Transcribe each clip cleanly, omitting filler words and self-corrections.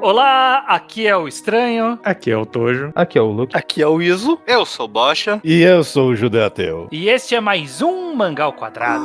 Olá, aqui é o Estranho. Aqui é o Tojo. Aqui é o Luke. Aqui é o Iso. Eu sou o Bocha. E eu sou o Judeu Ateu. E este é mais um Mangá ao Quadrado.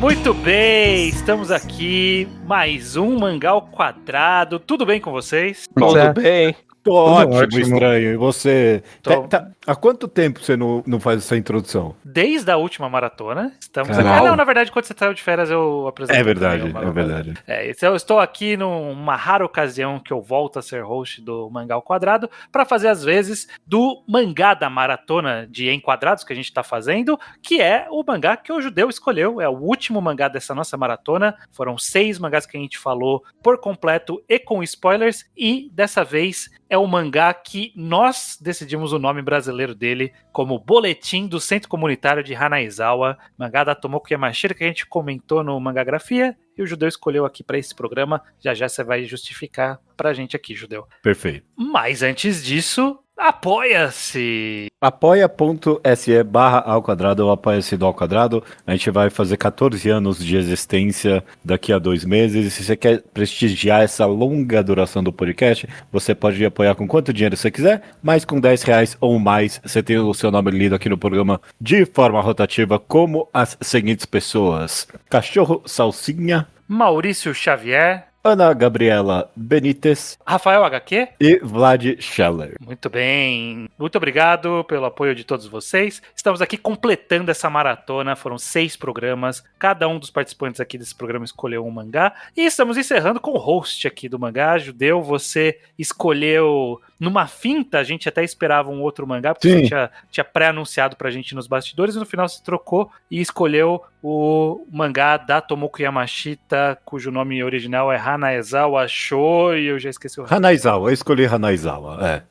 Muito bem, estamos aqui, mais um Mangá ao Quadrado. Tudo bem com vocês? Tudo bem. Tô ótimo, Estranho. E você? Tô. Há quanto tempo você não faz essa introdução? Desde a última maratona, estamos aqui. Caralho. Não, na verdade, quando você saiu de férias, eu apresentei. É verdade, também uma é verdade. Então eu estou aqui numa rara ocasião que eu volto a ser host do Mangá ao Quadrado para fazer as vezes do mangá da maratona de enquadrados que a gente está fazendo, que é o mangá que o Judeu escolheu. É o último mangá dessa nossa maratona. Foram 6 mangás que a gente falou por completo e com spoilers. E dessa vez é o mangá que nós decidimos o nome brasileiro dele como Boletim do Centro Comunitário de Hanaizawa, mangá da Tomoko Yamashita que a gente comentou no Mangagrafia e o Judeu escolheu aqui para esse programa. Já já você vai justificar pra gente aqui, Judeu. Perfeito. Mas antes disso, apoia-se! Apoia.se/ao quadrado ou apoia-se do ao quadrado. A gente vai fazer 14 anos de existência daqui a 2 meses. E se você quer prestigiar essa longa duração do podcast, você pode apoiar com quanto dinheiro você quiser, mas com R$10 ou mais, você tem o seu nome lido aqui no programa de forma rotativa, como as seguintes pessoas: Cachorro Salsinha, Maurício Xavier, Ana Gabriela Benítez Rafael HQ. e Vlad Scheller. Muito bem, muito obrigado pelo apoio de todos vocês. Estamos aqui completando essa maratona, foram 6 programas, cada um dos participantes aqui desse programa escolheu um mangá, e estamos encerrando com o host aqui do mangá. Judeu, você escolheu numa finta, a gente até esperava um outro mangá, porque Sim. você tinha pré-anunciado pra gente nos bastidores, e no final você trocou e escolheu o mangá da Tomoko Yamashita, cujo nome original é Hanaizawa Shou, e eu já esqueci o Hanaizawa, eu escolhi Hanaizawa,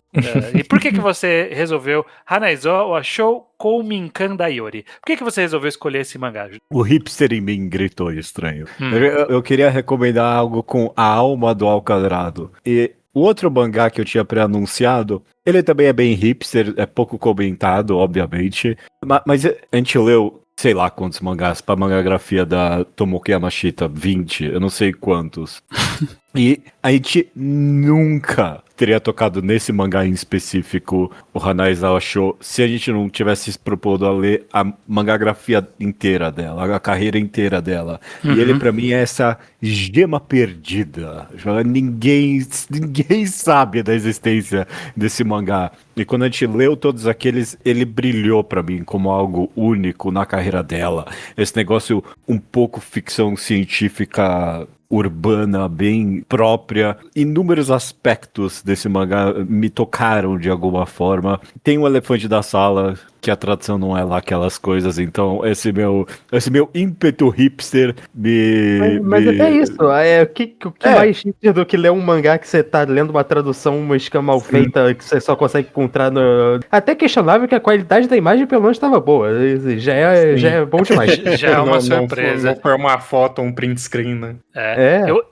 E por que você resolveu Hanaizawa Shou Kouminkan Daiori? Por que você resolveu escolher esse mangá? O hipster em mim gritou estranho. Eu queria recomendar algo com a alma do ao quadrado. E o outro mangá que eu tinha pré-anunciado, ele também é bem hipster, é pouco comentado, obviamente. Mas a gente leu, sei lá quantos mangás pra mangagrafia da Tomoko Yamashita, 20, eu não sei quantos. E a gente nunca teria tocado nesse mangá em específico, o Hanaizawa Shou, se a gente não tivesse se proposto a ler a mangagrafia inteira dela, a carreira inteira dela. E ele, pra mim, é essa gema perdida. Ninguém sabe da existência desse mangá. E quando a gente leu todos aqueles, ele brilhou pra mim como algo único na carreira dela. Esse negócio um pouco ficção científica urbana, bem própria. Inúmeros aspectos desse mangá me tocaram de alguma forma. Tem o elefante da sala, que a tradução não é lá aquelas coisas, então esse meu ímpeto hipster Mas até isso, o que mais hipster do que ler um mangá que você tá lendo uma tradução, uma escama mal feita, que você só consegue encontrar no... Até questionável que a qualidade da imagem pelo menos estava boa, já é bom demais. Já é uma surpresa. Não foi uma foto, um print screen, né?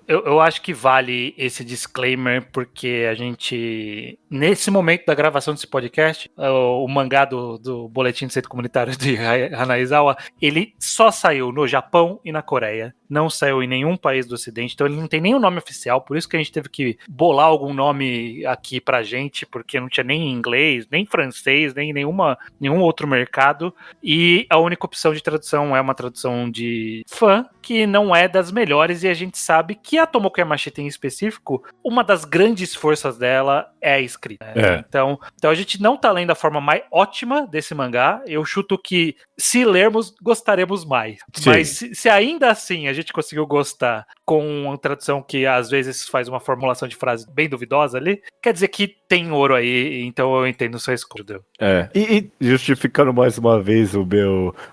Eu acho que vale esse disclaimer, porque a gente, nesse momento da gravação desse podcast, o mangá do Boletim do Centro Comunitário de Hanaizawa, ele só saiu no Japão e na Coreia. Não saiu em nenhum país do Ocidente, então ele não tem nenhum nome oficial, por isso que a gente teve que bolar algum nome aqui pra gente, porque não tinha nem inglês, nem francês, nem nenhum outro mercado, e a única opção de tradução é uma tradução de fã, que não é das melhores, e a gente sabe que a Tomoko Yamashita em específico, uma das grandes forças dela é a escrita. Né? Então a gente não tá lendo a forma mais ótima desse mangá, eu chuto que se lermos, gostaremos mais. Sim. Mas se ainda assim a gente conseguiu gostar com uma tradução que às vezes faz uma formulação de frase bem duvidosa ali, quer dizer que tem ouro aí, então eu entendo sua escolha. E justificando mais uma vez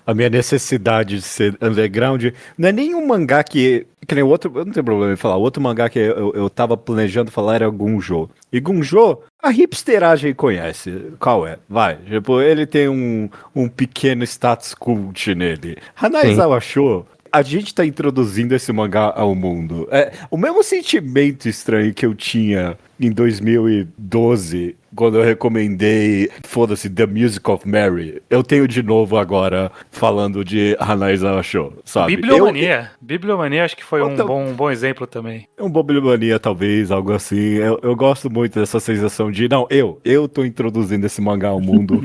a minha necessidade de ser underground, não é nenhum mangá que nem o outro, eu não tenho problema em falar, o outro mangá que eu tava planejando falar era Gunjo. E Gunjo, a hipsteragem conhece. Qual é? Vai. Tipo, ele tem um pequeno status cult nele. Hanaizawa Show, a gente tá introduzindo esse mangá ao mundo. É o mesmo sentimento estranho que eu tinha em 2012, quando eu recomendei, foda-se, The Music of Mary. Eu tenho de novo agora falando de Hanaizawa Show, sabe? Bibliomania acho que foi um bom exemplo também. É um Bibliomania, talvez, algo assim. Eu gosto muito dessa sensação de, não, eu tô introduzindo esse mangá ao mundo.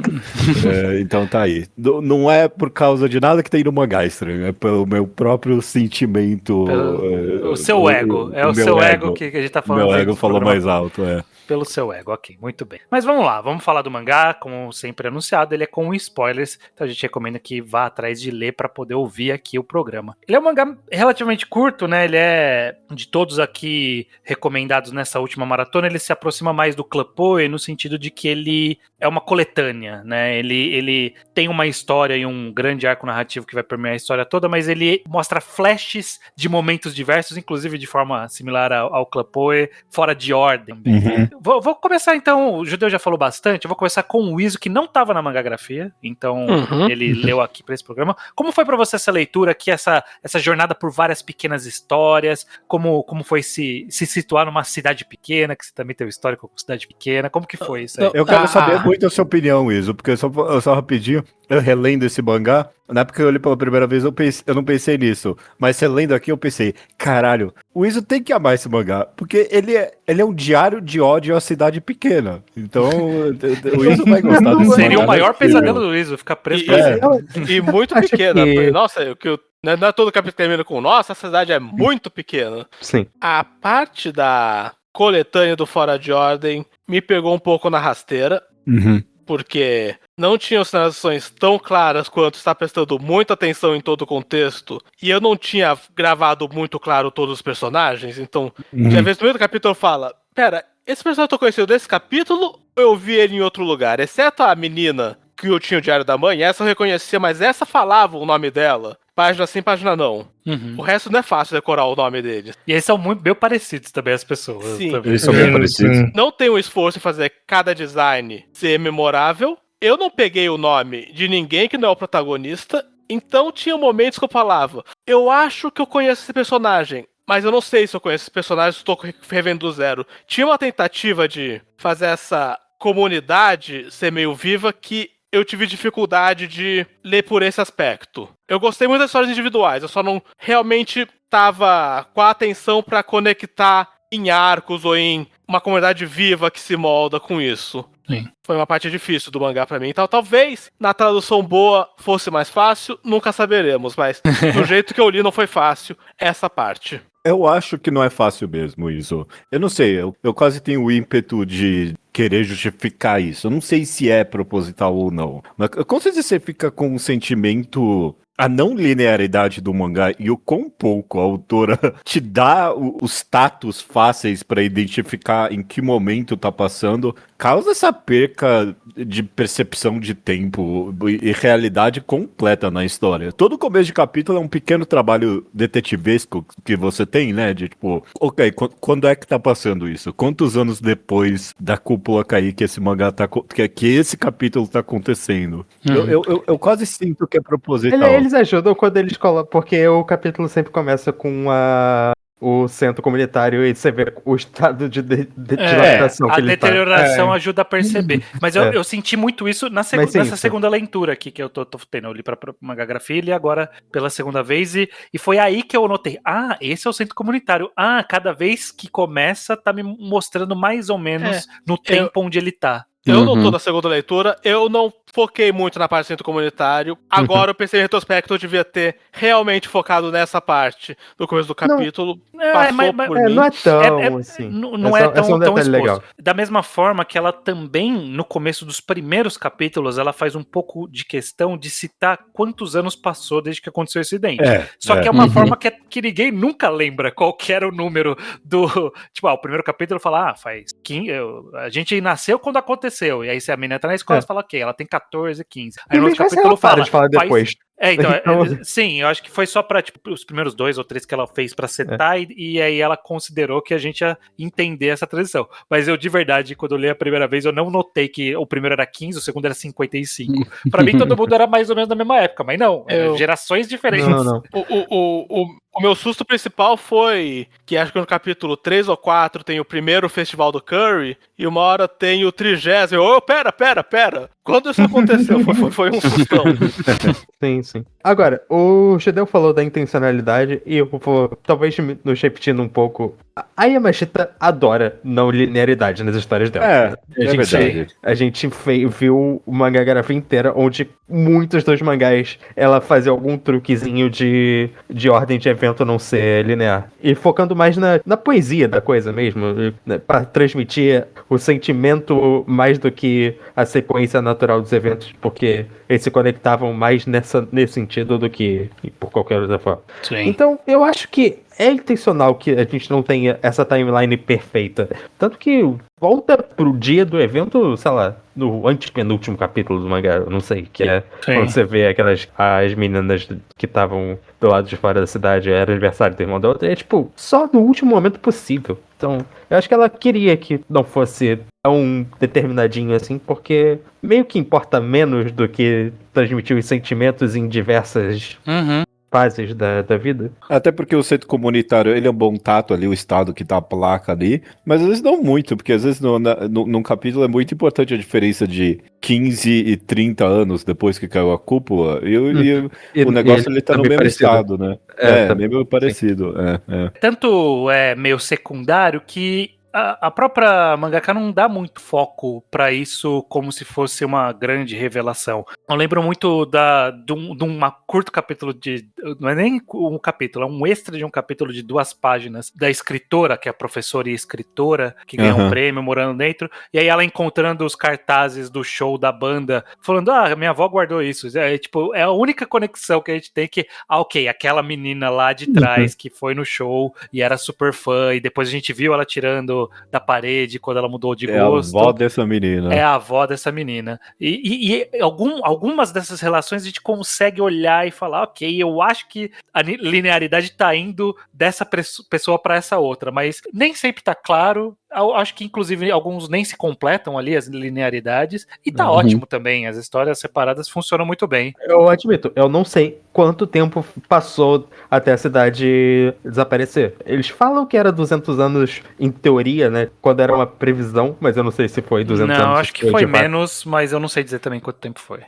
Então tá aí. Não é por causa de nada que tem no mangá estranho, é pelo meu próprio sentimento. O seu ego. É o seu ego que a gente tá falando. Meu ego falou mais alto. Pelo seu ego, ok, muito bem. Mas vamos lá, vamos falar do mangá, como sempre anunciado, ele é com spoilers, então a gente recomenda que vá atrás de ler para poder ouvir aqui o programa. Ele é um mangá relativamente curto, né, ele é, de todos aqui recomendados nessa última maratona, ele se aproxima mais do Club Poe, no sentido de que ele é uma coletânea, né, ele tem uma história e um grande arco narrativo que vai permear a história toda, mas ele mostra flashes de momentos diversos, inclusive de forma similar ao Club Poe, fora de ordem. Vou começar então, o Judeu já falou bastante, eu vou começar com o Iso, que não estava na mangagrafia, então ele leu aqui para esse programa. Como foi para você essa leitura aqui, essa jornada por várias pequenas histórias, como foi se situar numa cidade pequena, que você também tem um histórico com cidade pequena, como que foi isso aí? Eu quero saber muito a sua opinião, Iso, porque só rapidinho, eu relendo esse mangá, na época que eu li pela primeira vez, eu não pensei nisso, mas relendo aqui eu pensei, caralho, o Iso tem que amar esse mangá, porque ele é um diário de ódio à cidade pequena, então o Iso vai gostar desse Seria mangá, o maior pesadelo do Iso, ficar preso pra e muito pequena, nossa, não é todo capítulo que termina com, nossa, a cidade é muito pequena. Sim. A parte da coletânea do Fora de Ordem me pegou um pouco na rasteira, porque não tinham sinalizações tão claras quanto está prestando muita atenção em todo o contexto, e eu não tinha gravado muito claro todos os personagens, então, já vez no meio do capítulo fala, pera, esse personagem eu tô conhecendo desse capítulo, ou eu vi ele em outro lugar? Exceto a menina que eu tinha o Diário da Mãe, essa eu reconhecia, mas essa falava o nome dela. Página sim, página não. O resto não é fácil decorar o nome deles. E eles são muito bem parecidos também, as pessoas. Sim. Eles são bem parecidos. Não tem um esforço em fazer cada design ser memorável. Eu não peguei o nome de ninguém que não é o protagonista, então tinha momentos que eu falava, eu acho que eu conheço esse personagem, mas eu não sei se eu conheço esse personagem, estou revendo do zero. Tinha uma tentativa de fazer essa comunidade ser meio viva que eu tive dificuldade de ler por esse aspecto. Eu gostei muito das histórias individuais, eu só não realmente tava com a atenção para conectar em arcos ou em uma comunidade viva que se molda com isso. Sim. Foi uma parte difícil do mangá pra mim. Então, talvez na tradução boa fosse mais fácil, nunca saberemos, mas do jeito que eu li não foi fácil essa parte. Eu acho que não é fácil mesmo isso. Eu não sei, eu quase tenho o ímpeto de querer justificar isso. Eu não sei se é proposital ou não. Mas com certeza você fica com um sentimento... A não linearidade do mangá e o quão pouco a autora te dá os tatos fáceis para identificar em que momento tá passando, causa essa perca de percepção de tempo e realidade completa na história. Todo começo de capítulo é um pequeno trabalho detetivesco que você tem, né? De tipo, ok, quando é que tá passando isso? Quantos anos depois da cúpula cair que esse mangá tá... que esse capítulo tá acontecendo? Eu quase sinto que é proposital. Eles ajudam quando eles colocam, porque o capítulo sempre começa com o centro comunitário e você vê o estado de dilapidação que ele tá. A deterioração ajuda a perceber. Mas eu senti muito isso nessa segunda leitura aqui que eu tô tendo. Eu li pra mangagrafia e li agora pela segunda vez e foi aí que eu notei. Esse é o centro comunitário. Cada vez que começa tá me mostrando mais ou menos no tempo onde ele tá. Eu não tô na segunda leitura, eu não foquei muito na parte do centro comunitário. Agora eu pensei em retrospecto, eu devia ter realmente focado nessa parte no começo do capítulo. Passou por mim. Não é tão assim. Não é tão exposto. Legal. Da mesma forma que ela também, no começo dos primeiros capítulos, ela faz um pouco de questão de citar quantos anos passou desde que aconteceu o incidente. Só que é uma forma que ninguém nunca lembra qual que era o número do... Tipo, o primeiro capítulo fala, faz 15... A gente nasceu quando aconteceu. E aí se a menina tá na escola, você fala, ok, ela tem 14, 15. Aí no outro capítulo fala... de falar depois. Então, sim, eu acho que foi só pra, os primeiros 2 ou 3 que ela fez pra setar, e aí ela considerou que a gente ia entender essa transição. Mas eu, de verdade, quando eu li a primeira vez, eu não notei que o primeiro era 15, o segundo era 55. Pra mim, todo mundo era mais ou menos da mesma época, mas não, gerações diferentes. Não. O meu susto principal foi que acho que no capítulo 3 ou 4 tem o primeiro festival do Curry, e uma hora tem o 30º. Pera. Quando isso aconteceu? Foi um sustão. Sim. Agora, o Shedel falou da intencionalidade e eu vou talvez nos repetindo um pouco. A Yamashita adora não linearidade nas histórias dela. Verdade. A gente viu o mangá grafia inteira, onde muitos dos mangás ela fazia algum truquezinho de ordem de evento não ser linear. E focando mais na poesia da coisa mesmo, para transmitir o sentimento mais do que a sequência natural dos eventos, porque eles se conectavam mais nesse sentido do que por qualquer outra forma. Sim. Então, eu acho que é intencional que a gente não tenha essa timeline perfeita. Tanto que volta pro dia do evento, sei lá, no antepenúltimo capítulo do mangá, eu não sei, que é quando você vê as meninas que estavam do lado de fora da cidade, era aniversário do irmão da outra, é tipo, só no último momento possível. Então, eu acho que ela queria que não fosse tão determinadinho assim, porque meio que importa menos do que transmitir os sentimentos em diversas fases da vida. Até porque o centro comunitário, ele é um bom tato ali, o estado que tá a placa ali, mas às vezes não muito, porque às vezes num capítulo é muito importante a diferença de 15 e 30 anos depois que caiu a cúpula, e o negócio ele tá no mesmo parecido. Estado, né? Também meio parecido. Tanto é meio secundário que a própria mangaka não dá muito foco pra isso como se fosse uma grande revelação. Eu lembro muito de um curto capítulo não é nem um capítulo, é um extra de um capítulo de 2 páginas da escritora, que é a professora e escritora, que ganhou um prêmio morando dentro, e aí ela encontrando os cartazes do show da banda, falando, minha avó guardou isso. É a única conexão que a gente tem que, ok, aquela menina lá de trás que foi no show e era super fã, e depois a gente viu ela tirando da parede quando ela mudou de gosto. É a avó dessa menina. É a avó dessa menina. E algumas dessas relações a gente consegue olhar e falar, ok, eu acho que a linearidade tá indo dessa pessoa para essa outra, mas nem sempre tá claro. Eu acho que, inclusive, alguns nem se completam ali, as linearidades, e tá ótimo também. As histórias separadas funcionam muito bem. Eu admito, eu não sei quanto tempo passou até a cidade desaparecer. Eles falam que era 200 anos em teoria, né? Quando era uma previsão, mas eu não sei se foi 200 anos. Não, acho que foi menos, mas eu não sei dizer também quanto tempo foi.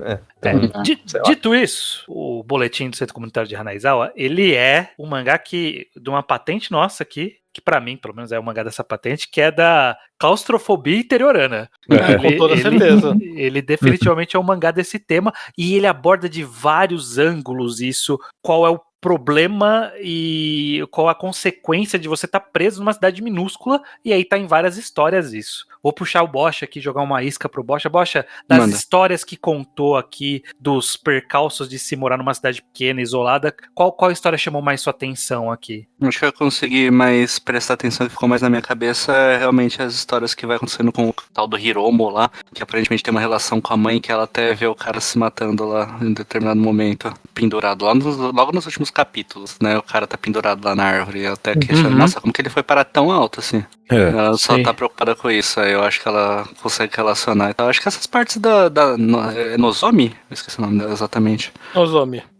Dito isso, o Boletim do Centro Comunitário de Hanaizawa, ele é um mangá de uma patente nossa aqui, que pra mim, pelo menos, é o mangá dessa patente, que é da claustrofobia interiorana. Com toda certeza. Ele definitivamente é um mangá desse tema, e ele aborda de vários ângulos isso, qual é o problema e qual a consequência de você estar preso numa cidade minúscula, e aí tá em várias histórias isso. Vou puxar o Bocha aqui, jogar uma isca pro Bocha. Bocha, das histórias que contou aqui, dos percalços de se morar numa cidade pequena, isolada, qual história chamou mais sua atenção aqui? Acho que eu consegui mais prestar atenção, que ficou mais na minha cabeça, é realmente as histórias que vai acontecendo com o tal do Hiromo lá, que aparentemente tem uma relação com a mãe, que ela até vê o cara se matando lá em determinado momento, pendurado lá, logo nos últimos capítulos, né? O cara tá pendurado lá na árvore, e até queixando, nossa, como que ele foi parar tão alto assim? Ela só tá preocupada com isso, aí eu acho que ela consegue relacionar. Então, acho que essas partes da Nozomi, eu esqueci o nome dela exatamente.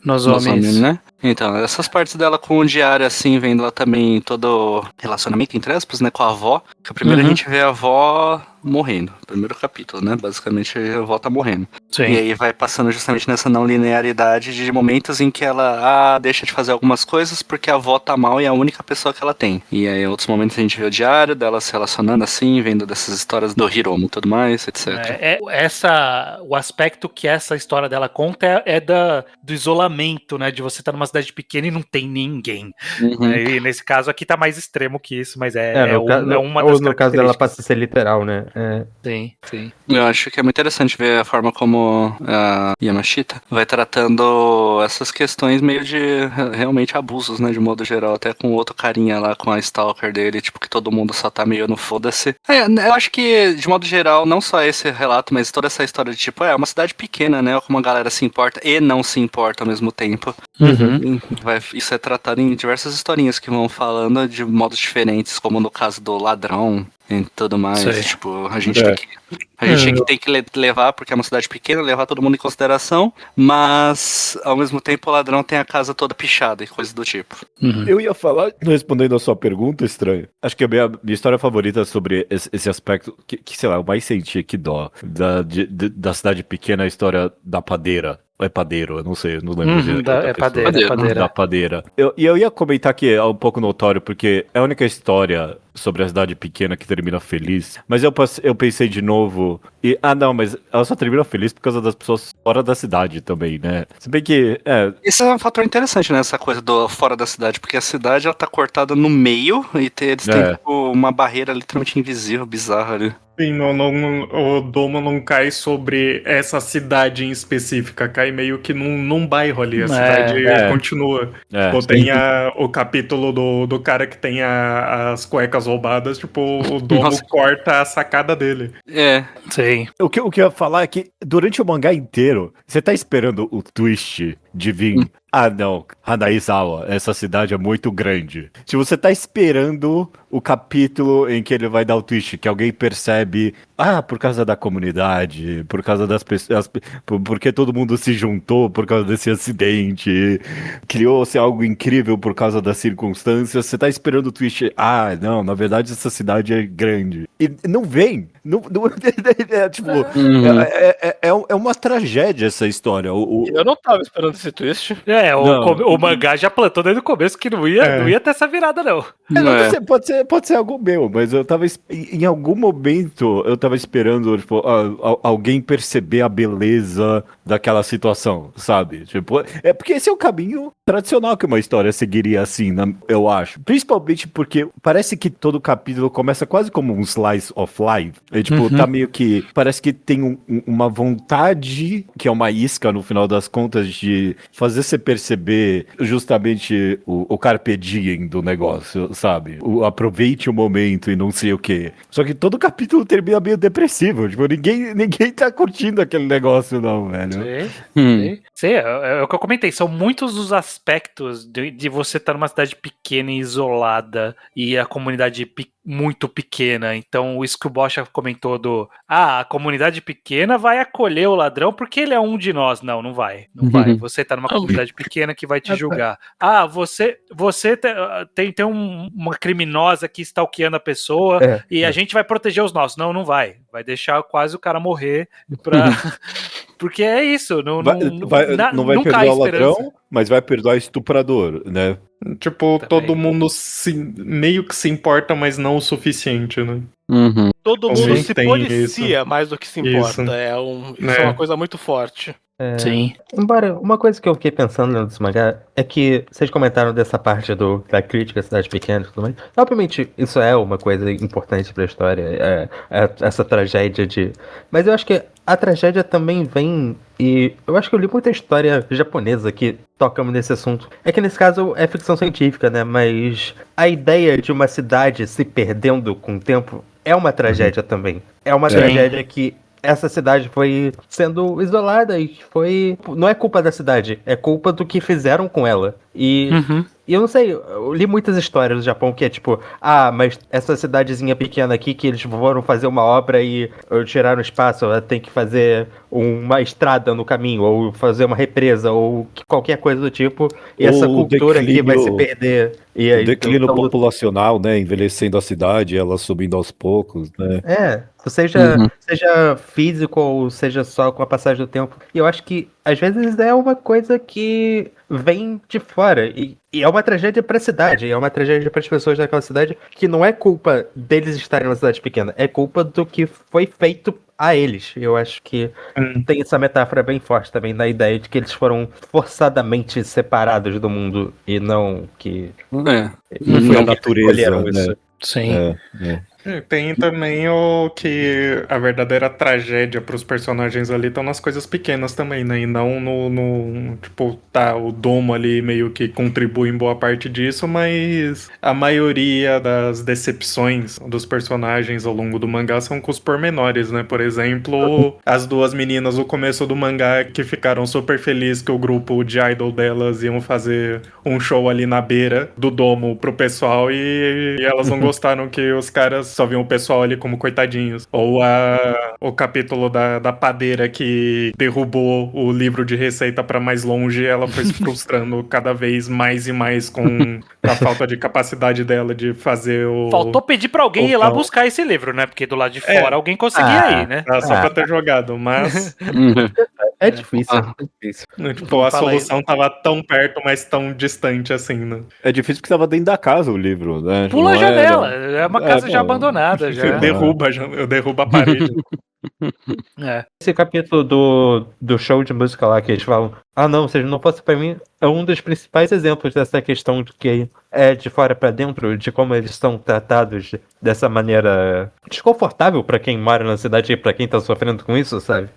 Nozomi, né? Então, essas partes dela com o diário, assim, vendo ela também todo relacionamento, entre aspas, né, com a avó. Que primeiro a gente vê a avó morrendo. Primeiro capítulo, né? Basicamente a avó tá morrendo. Sim. E aí vai passando justamente nessa não linearidade de momentos em que ela deixa de fazer algumas coisas porque a avó tá mal e é a única pessoa que ela tem. E aí em outros momentos a gente vê o diário dela se relacionando assim, vendo dessas histórias do Hiromu e tudo mais, etc. O aspecto que essa história dela conta é do isolamento, né? De você estar numa cidade pequena e não tem ninguém. E nesse caso aqui tá mais extremo que isso, mas uma das no caso dela passa a ser literal, né? Sim. Eu acho que é muito interessante ver a forma como a Yamashita vai tratando essas questões meio de realmente abusos, né, de modo geral, até com outro carinha lá, com a stalker dele, tipo, que todo mundo só tá meio no foda-se. Eu acho que, de modo geral, não só esse relato, mas toda essa história de, tipo, é uma cidade pequena, né, como a galera se importa e não se importa ao mesmo tempo. Isso é tratado em diversas historinhas que vão falando de modos diferentes, como no caso do ladrão e tudo mais. Sei. Tipo, a gente tem que levar, porque é uma cidade pequena, levar todo mundo em consideração, mas ao mesmo tempo o ladrão tem a casa toda pichada e coisas do tipo. Eu ia falar, respondendo a sua pergunta, Estranho, acho que a minha história favorita sobre esse aspecto, que sei lá, eu mais senti que dó da cidade pequena, a história da padeira. É padeiro, eu não sei, eu não lembro. Padeira. Da padeira. Eu ia comentar que é um pouco notório, porque é a única história sobre a cidade pequena que termina feliz, mas eu pensei de novo, mas ela só termina feliz por causa das pessoas fora da cidade também, né? Se bem que, Isso é um fator interessante, né, essa coisa do fora da cidade, porque a cidade, ela tá cortada no meio, e eles têm, tipo, uma barreira literalmente invisível, bizarra ali. Sim, o domo não cai sobre essa cidade em específica, cai meio que num bairro ali, a cidade continua. Tem o capítulo do cara que tem as cuecas roubadas, tipo, o domo corta a sacada dele. Sim. O que eu ia falar é que durante o mangá inteiro, você tá esperando o twist de vir. Não, Hanaizawa, essa cidade é muito grande. Se você tá esperando o capítulo em que ele vai dar o twist, que alguém percebe, por causa da comunidade, por causa das pessoas, porque todo mundo se juntou por causa desse acidente, criou-se algo incrível por causa das circunstâncias, você tá esperando o twist, não, na verdade essa cidade é grande. E não vem. É uma tragédia essa história. Eu não tava esperando esse twist. O mangá já plantou desde o começo que não ia ter essa virada, não. Pode ser algo meu, mas eu tava em algum momento eu tava esperando, tipo, alguém perceber a beleza daquela situação, sabe? Tipo, porque esse é o caminho tradicional que uma história seguiria assim, eu acho. Principalmente porque parece que todo capítulo começa quase como um slice of life. Tipo, tá meio que... Parece que tem uma vontade, que é uma isca no final das contas, de fazer você perceber justamente o carpe diem do negócio, sabe? Aproveite o momento e não sei o quê. Só que todo capítulo termina meio depressivo. Tipo, ninguém tá curtindo aquele negócio, não, velho. Sim, é o que eu comentei. São muitos os aspectos de você estar numa cidade pequena e isolada e a comunidade muito pequena. Então, isso que o Bocha comentou a comunidade pequena vai acolher o ladrão porque ele é um de nós. Não vai. Não vai. Você tá numa comunidade pequena que vai te julgar. Você tem uma criminosa que stalkeando a pessoa e a gente vai proteger os nossos. Não vai. Vai deixar quase o cara morrer porque é isso. Não vai perdoar o ladrão, mas vai perdoar o estuprador, né? Tipo, todo mundo meio que se importa, mas não o suficiente, né? Todo mundo se policia mais do que se importa. Isso é uma coisa muito forte. Sim. Embora, uma coisa que eu fiquei pensando nesse mangá é que vocês comentaram dessa parte da crítica à cidade pequena e tudo mais. Obviamente, isso é uma coisa importante pra história, essa tragédia de... Mas eu acho que a tragédia também vem... E eu acho que eu li muita história japonesa que tocamos nesse assunto. É que nesse caso é ficção científica, né? Mas a ideia de uma cidade se perdendo com o tempo é uma tragédia também. É uma tragédia que... Essa cidade foi sendo isolada e não é culpa da cidade, é culpa do que fizeram com ela. E E eu não sei, eu li muitas histórias do Japão que é tipo, mas essa cidadezinha pequena aqui que eles foram fazer uma obra e tiraram espaço, ela tem que fazer uma estrada no caminho, ou fazer uma represa, ou qualquer coisa do tipo, e essa cultura aqui vai se perder. E o declínio populacional, né, envelhecendo a cidade, ela subindo aos poucos, né? Seja físico ou seja só com a passagem do tempo. E eu acho que às vezes é uma coisa que vem de fora. E é uma tragédia para a cidade, é uma tragédia para as pessoas daquela cidade, que não é culpa deles estarem numa cidade pequena, é culpa do que foi feito a eles. Eu acho que tem essa metáfora bem forte também, na ideia de que eles foram forçadamente separados do mundo e não que não foi a natureza, né? Sim. Tem também o que a verdadeira tragédia para os personagens ali estão nas coisas pequenas também, né? E não no tipo, o domo ali meio que contribui em boa parte disso, mas a maioria das decepções dos personagens ao longo do mangá são com os pormenores, né? Por exemplo, as duas meninas no começo do mangá que ficaram super felizes que o grupo de idol delas iam fazer um show ali na beira do domo pro pessoal e elas não gostaram que os caras só viam o pessoal ali como coitadinhos. Ou o capítulo da padeira que derrubou o livro de receita pra mais longe, ela foi se frustrando cada vez mais e mais com a falta de capacidade dela de fazer o... Faltou pedir pra alguém ir lá buscar esse livro, né? Porque do lado de fora alguém conseguia ir, né? Só pra ter jogado, mas... É difícil, Tipo, a solução tava tão perto, mas tão distante assim, né? É difícil porque tava dentro da casa o livro, né? Pula a janela, é uma casa já abandonada. Já. Derruba a parede. Esse capítulo do show de música lá que eles falam, não, se não fosse pra mim, é um dos principais exemplos dessa questão de que é de fora pra dentro, de como eles são tratados dessa maneira desconfortável pra quem mora na cidade e pra quem tá sofrendo com isso, sabe?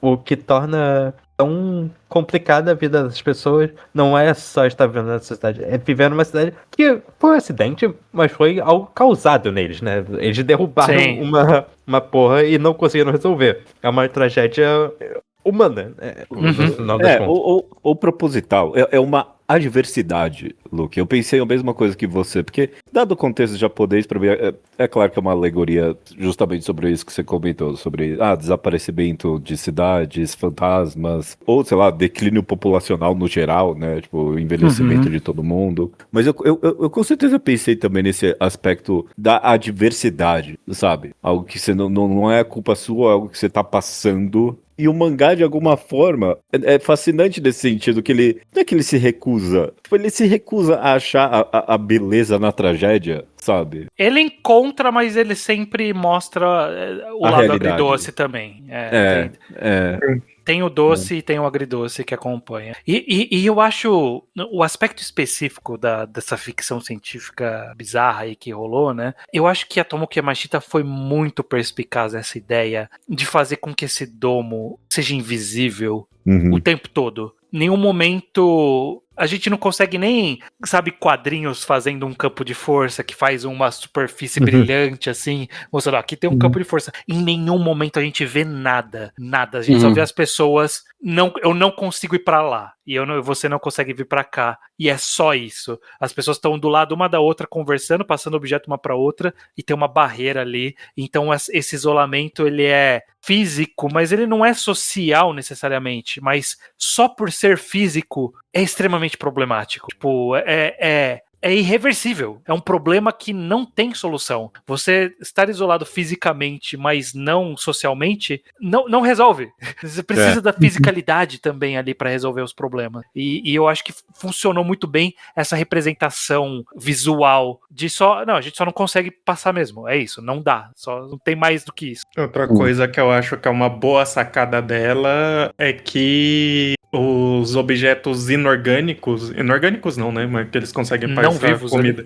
O que torna tão complicada a vida das pessoas não é só estar vivendo nessa cidade, é viver numa cidade que foi um acidente, mas foi algo causado neles, né? Eles derrubaram uma porra e não conseguiram resolver. É uma tragédia humana, no final das contas. Ou proposital. É uma adversidade, Luke. Eu pensei a mesma coisa que você, porque, dado o contexto japonês, pra mim, é claro que é uma alegoria justamente sobre isso que você comentou, sobre desaparecimento de cidades, fantasmas, ou, sei lá, declínio populacional no geral, né? Tipo, envelhecimento de todo mundo. Mas eu com certeza pensei também nesse aspecto da adversidade, sabe? Algo que você não é culpa sua, é algo que você tá passando. E o mangá, de alguma forma, é fascinante nesse sentido, que ele não é que ele se recusa, ele se recusa a achar a beleza na tragédia, sabe? Ele encontra, mas ele sempre mostra o lado realidade. Agridoce também. Tem o doce e tem o agridoce que acompanha. E eu acho o aspecto específico dessa ficção científica bizarra aí que rolou, né? Eu acho que a Tomoki Yamashita foi muito perspicaz nessa ideia de fazer com que esse domo seja invisível o tempo todo. Nenhum momento... A gente não consegue nem, sabe, quadrinhos fazendo um campo de força que faz uma superfície brilhante, assim, mostrando, aqui tem um campo de força. Em nenhum momento a gente vê nada. A gente só vê as pessoas, eu não consigo ir pra lá. E você não consegue vir pra cá. E é só isso. As pessoas estão do lado uma da outra, conversando, passando objeto uma pra outra, e tem uma barreira ali. Então esse isolamento, ele é físico, mas ele não é social necessariamente. Mas só por ser físico, é extremamente problemático. Tipo, é irreversível. É um problema que não tem solução. Você estar isolado fisicamente, mas não socialmente, não resolve. Você precisa da fisicalidade também ali para resolver os problemas. E eu acho que funcionou muito bem essa representação visual de a gente só não consegue passar mesmo. É isso, não dá. Só não tem mais do que isso. Outra coisa que eu acho que é uma boa sacada dela é que os objetos inorgânicos não, né? Mas que eles conseguem passar vivos, comida.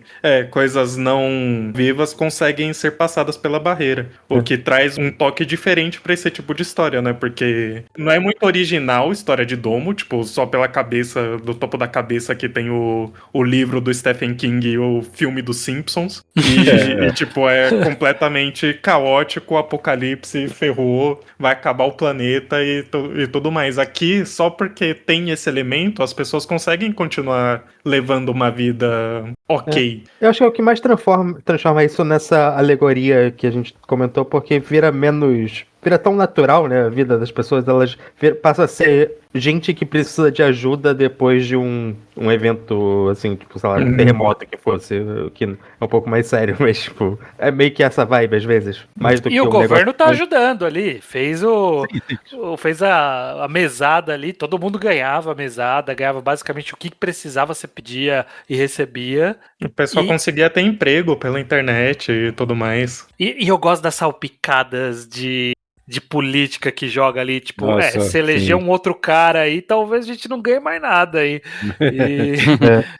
Coisas não vivas conseguem ser passadas pela barreira. O que traz um toque diferente pra esse tipo de história, né? Porque não é muito original história de domo, tipo, só pela cabeça, do topo da cabeça que tem o livro do Stephen King e o filme dos Simpsons. E tipo, é completamente caótico, o apocalipse ferrou, vai acabar o planeta e tudo mais. Aqui, só porque porque tem esse elemento, as pessoas conseguem continuar levando uma vida ok. Eu acho que é o que mais transforma isso nessa alegoria que a gente comentou, porque vira tão natural, né? A vida das pessoas, elas passam a ser gente que precisa de ajuda depois de um evento, assim, tipo, sei lá, um terremoto que fosse, que é um pouco mais sério, mas, tipo, é meio que essa vibe, às vezes. Mais do E que o um governo negócio... tá ajudando ali, fez a mesada ali, todo mundo ganhava a mesada, ganhava basicamente o que precisava, você pedia e recebia. O pessoal conseguia ter emprego pela internet e tudo mais. E eu gosto das salpicadas de política que joga ali, tipo, Nossa, se eleger sim. um outro cara aí, talvez a gente não ganhe mais nada aí.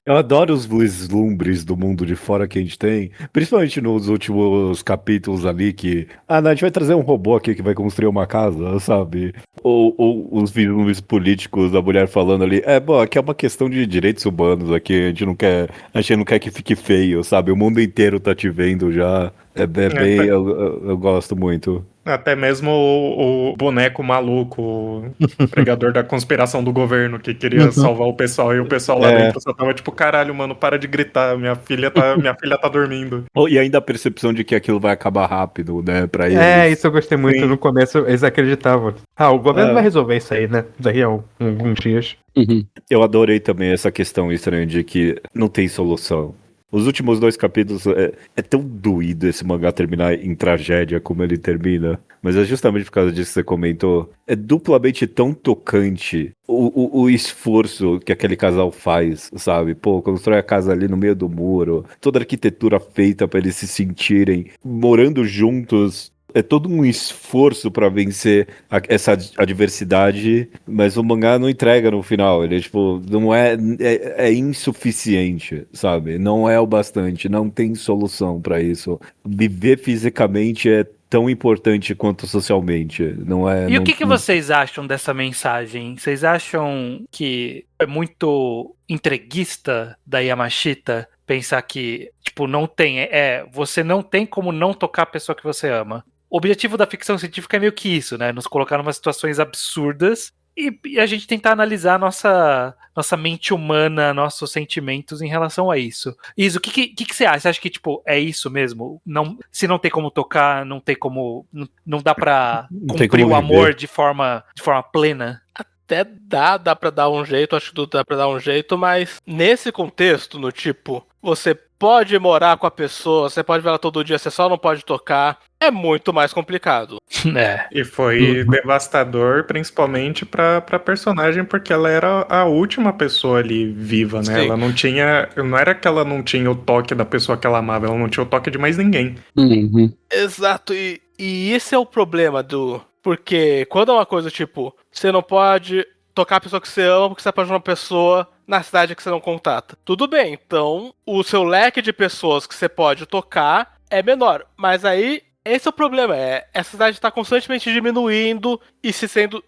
Eu adoro os vislumbres do mundo de fora que a gente tem, principalmente nos últimos capítulos ali que, a gente vai trazer um robô aqui que vai construir uma casa, sabe? Ou os vislumbres políticos da mulher falando ali, aqui é uma questão de direitos humanos aqui, a gente não quer que fique feio, sabe? O mundo inteiro tá te vendo já. Eu gosto muito. Até mesmo o boneco maluco, o pregador da conspiração do governo, que queria salvar o pessoal, e o pessoal lá dentro só tava tipo, caralho, mano, para de gritar, minha filha tá dormindo. E ainda a percepção de que aquilo vai acabar rápido, né, pra eles. Isso eu gostei muito. Sim. No começo eles acreditavam. O governo vai resolver isso aí, né? Daí a alguns dias. Eu adorei também essa questão estranha de que não tem solução. Os últimos 2 capítulos é tão doído esse mangá terminar em tragédia como ele termina. Mas é justamente por causa disso que você comentou. É duplamente tão tocante o esforço que aquele casal faz, sabe? Pô, constrói a casa ali no meio do muro. Toda a arquitetura feita para eles se sentirem morando juntos. É todo um esforço pra vencer essa adversidade, mas o mangá não entrega no final. Ele tipo, não é insuficiente, sabe? Não é o bastante, não tem solução pra isso. Viver fisicamente é tão importante quanto socialmente, não é? E o que vocês acham dessa mensagem? Vocês acham que é muito entreguista da Yamashita pensar que, tipo, não tem, você não tem como não tocar a pessoa que você ama? O objetivo da ficção científica é meio que isso, né? Nos colocar em umas situações absurdas e a gente tentar analisar nossa mente humana, nossos sentimentos em relação a isso. Isa, o que você acha? Você acha que, tipo, é isso mesmo? Se não tem como tocar, não tem como... Não dá pra cumprir o amor de forma plena? Até dá pra dar um jeito, acho que tudo dá pra dar um jeito, mas nesse contexto, no tipo, você pode morar com a pessoa, você pode ver ela todo dia, você só não pode tocar, é muito mais complicado. E foi devastador, principalmente pra personagem, porque ela era a última pessoa ali viva, né? Sim. Ela não tinha... Não era que ela não tinha o toque da pessoa que ela amava, ela não tinha o toque de mais ninguém. Exato, e esse é o problema porque quando é uma coisa tipo, você não pode tocar a pessoa que você ama porque você apaixona uma pessoa na cidade que você não contata. Tudo bem, então o seu leque de pessoas que você pode tocar é menor. Mas aí, esse é o problema, essa cidade está constantemente diminuindo e sendo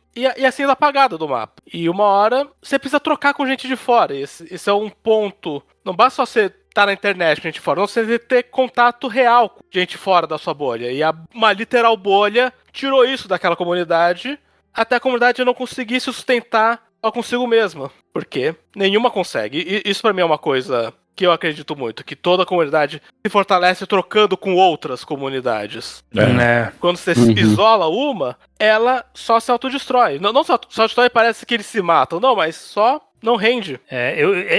apagada do mapa. E uma hora, você precisa trocar com gente de fora. Esse é um ponto. Não basta só você tá na internet com gente fora, não, você ter contato real com gente fora da sua bolha. E uma literal bolha tirou isso daquela comunidade, até a comunidade não conseguir se sustentar consigo mesma. Porque nenhuma consegue. E isso pra mim é uma coisa que eu acredito muito, que toda comunidade se fortalece trocando com outras comunidades. Quando você isola uma, ela só se autodestrói. Não só autodestrói, parece que eles se matam. Não, mas só não rende.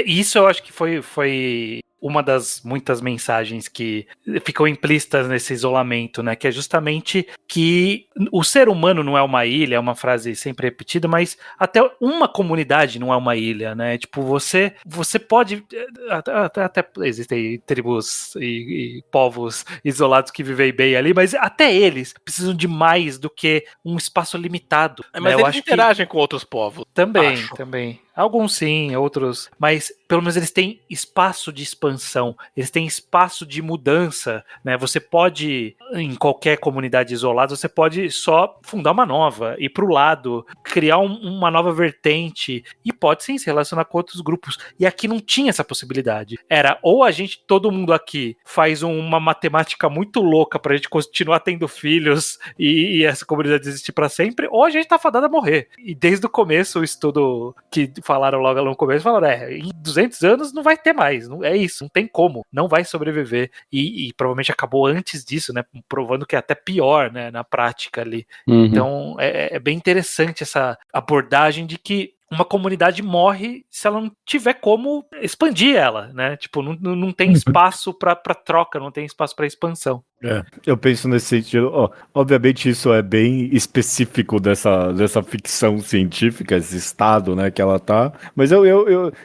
Isso eu acho que foi uma das muitas mensagens que ficam implícitas nesse isolamento, né? Que é justamente que o ser humano não é uma ilha, é uma frase sempre repetida, mas até uma comunidade não é uma ilha, né? Tipo, você pode... Até existem tribos e povos isolados que vivem bem ali, mas até eles precisam de mais do que um espaço limitado. Mas eles interagem com outros povos. Também. Alguns sim, outros, mas pelo menos eles têm espaço de expansão, eles têm espaço de mudança, né? Você pode, em qualquer comunidade isolada, você pode só fundar uma nova, ir pro lado, criar uma nova vertente, e pode sim se relacionar com outros grupos. E aqui não tinha essa possibilidade. Era ou todo mundo aqui faz uma matemática muito louca pra gente continuar tendo filhos e essa comunidade existir pra sempre, ou a gente tá fadado a morrer. E desde o começo, o estudo que falaram logo no começo, falaram, em 200 anos não vai ter mais, é isso, não tem como, não vai sobreviver. E provavelmente acabou antes disso, né, provando que é até pior, né, na prática ali. Então é bem interessante essa abordagem de que uma comunidade morre se ela não tiver como expandir ela, né? Tipo, não tem espaço para troca, não tem espaço para expansão. Eu penso nesse sentido, obviamente isso é bem específico dessa ficção científica, esse estado, né, que ela tá, mas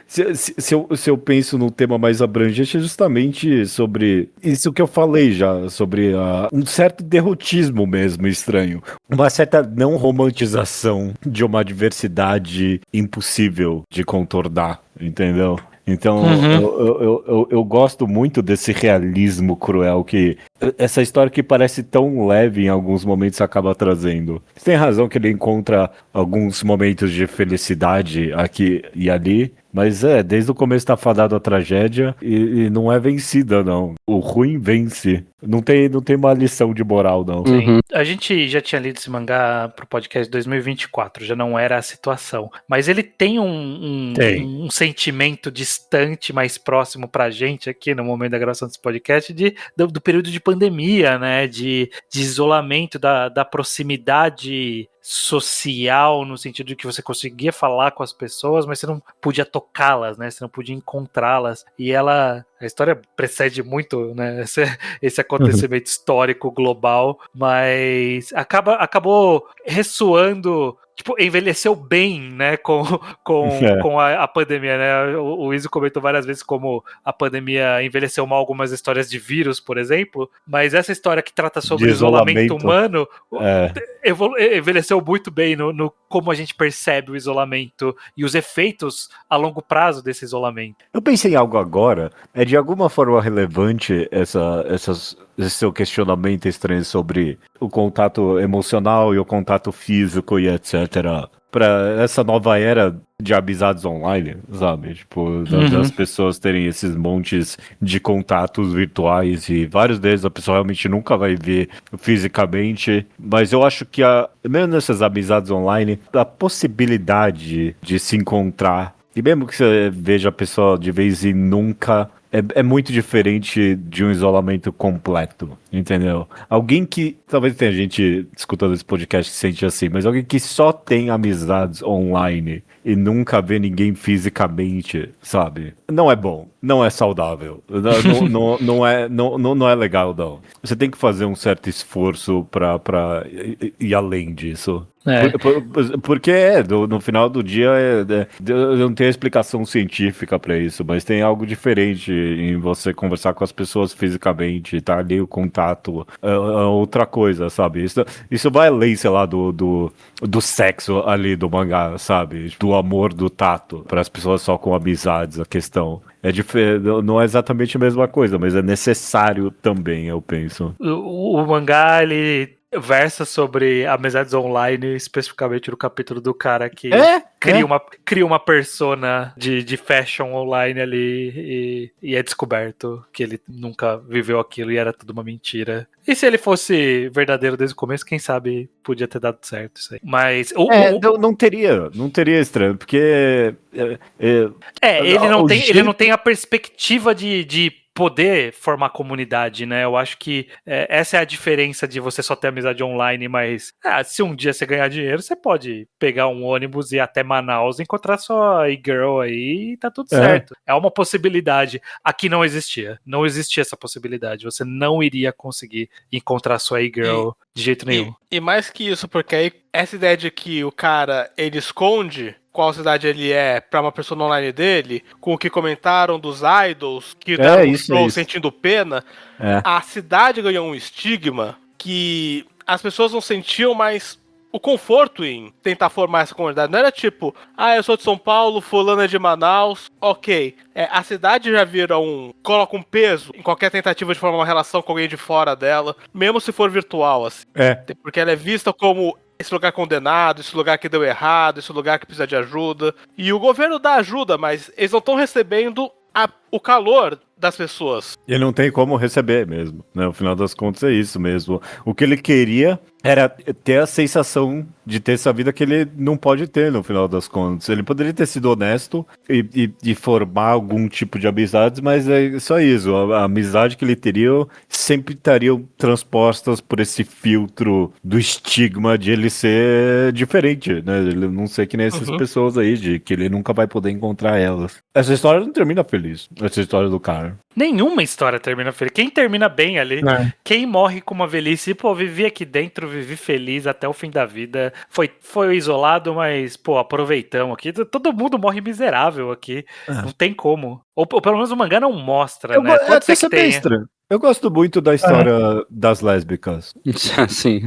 se eu penso num tema mais abrangente é justamente sobre isso que eu falei já, sobre um certo derrotismo mesmo estranho, uma certa não romantização de uma diversidade impossível de contornar, entendeu? Então, eu gosto muito desse realismo cruel que essa história que parece tão leve em alguns momentos acaba trazendo. Você tem razão que ele encontra alguns momentos de felicidade aqui e ali, mas desde o começo tá fadado a tragédia e não é vencida, não. O ruim vence. Não tem uma lição de moral, não. Sim. A gente já tinha lido esse mangá pro podcast 2024, já não era a situação. Mas ele tem um sentimento distante, mais próximo pra gente aqui no momento da gravação desse podcast, do período de pandemia, né? De isolamento, da proximidade social, no sentido de que você conseguia falar com as pessoas, mas você não podia tocá-las, né? Você não podia encontrá-las. E a história precede muito, né? Esse acontecimento histórico global, mas acabou ressoando. Tipo, envelheceu bem, né, com a pandemia, né? O Izzy comentou várias vezes como a pandemia envelheceu mal algumas histórias de vírus, por exemplo, mas essa história que trata sobre isolamento humano envelheceu muito bem no como a gente percebe o isolamento e os efeitos a longo prazo desse isolamento. Eu pensei em algo agora, de alguma forma relevante esse seu questionamento estranho sobre o contato emocional e o contato físico e etc. Para essa nova era de amizades online, sabe? Tipo, das pessoas terem esses montes de contatos virtuais e vários deles a pessoa realmente nunca vai ver fisicamente. Mas eu acho que, mesmo nessas amizades online, a possibilidade de se encontrar, e mesmo que você veja a pessoa de vez em nunca, é muito diferente de um isolamento completo, entendeu? Alguém que, talvez tenha gente escutando esse podcast que se sente assim, mas alguém que só tem amizades online e nunca vê ninguém fisicamente, sabe? Não é bom, não é saudável, não é legal, não. Você tem que fazer um certo esforço pra ir além disso. Porque no final do dia eu não tenho explicação científica pra isso, mas tem algo diferente em você conversar com as pessoas fisicamente, tá ali o contato, é outra coisa, sabe? Isso vai além, sei lá, do sexo ali do mangá, sabe? Do amor, do tato, para as pessoas só com amizades, a questão. Não é exatamente a mesma coisa, mas é necessário também, eu penso. O mangá, ele versa sobre amizades online, especificamente no capítulo do cara que cria uma persona de fashion online ali e é descoberto que ele nunca viveu aquilo e era tudo uma mentira. E se ele fosse verdadeiro desde o começo, quem sabe podia ter dado certo isso aí. Mas não teria estranho, porque ele não tem a perspectiva de poder formar comunidade, né? Eu acho que essa é a diferença de você só ter amizade online, mas se um dia você ganhar dinheiro, você pode pegar um ônibus e ir até Manaus e encontrar sua e-girl aí e tá tudo certo. É uma possibilidade. Aqui não existia. Não existia essa possibilidade. Você não iria conseguir encontrar sua e-girl de jeito nenhum. E mais que isso, porque aí essa ideia de que o cara, ele esconde qual cidade ele é pra uma pessoa online dele, com o que comentaram dos idols, que deram sentindo pena, a cidade ganhou um estigma que as pessoas não sentiam mais o conforto em tentar formar essa comunidade. Não era tipo, eu sou de São Paulo, fulano é de Manaus, ok. A cidade já vira coloca um peso em qualquer tentativa de formar uma relação com alguém de fora dela, mesmo se for virtual, assim. Porque ela é vista como esse lugar condenado, esse lugar que deu errado, esse lugar que precisa de ajuda. E o governo dá ajuda, mas eles não estão recebendo o calor das pessoas. E não tem como receber mesmo, né? No final das contas é isso mesmo. O que ele queria era ter a sensação de ter essa vida que ele não pode ter no final das contas. Ele poderia ter sido honesto e formar algum tipo de amizades, mas é só isso. A amizade que ele teria sempre estariam transpostas por esse filtro do estigma de ele ser diferente, né? Ele não ser que nem essas pessoas aí, de que ele nunca vai poder encontrar elas. Essa história não termina feliz, essa história do cara. Nenhuma história termina feliz. Quem termina bem ali, quem morre com uma velhice, vivi aqui dentro, vivi feliz até o fim da vida, foi isolado, mas, aproveitamos aqui. Todo mundo morre miserável aqui, não tem como. Ou pelo menos o mangá não mostra, né? Pode ser que tenha. Eu gosto muito da história das lésbicas. Sim.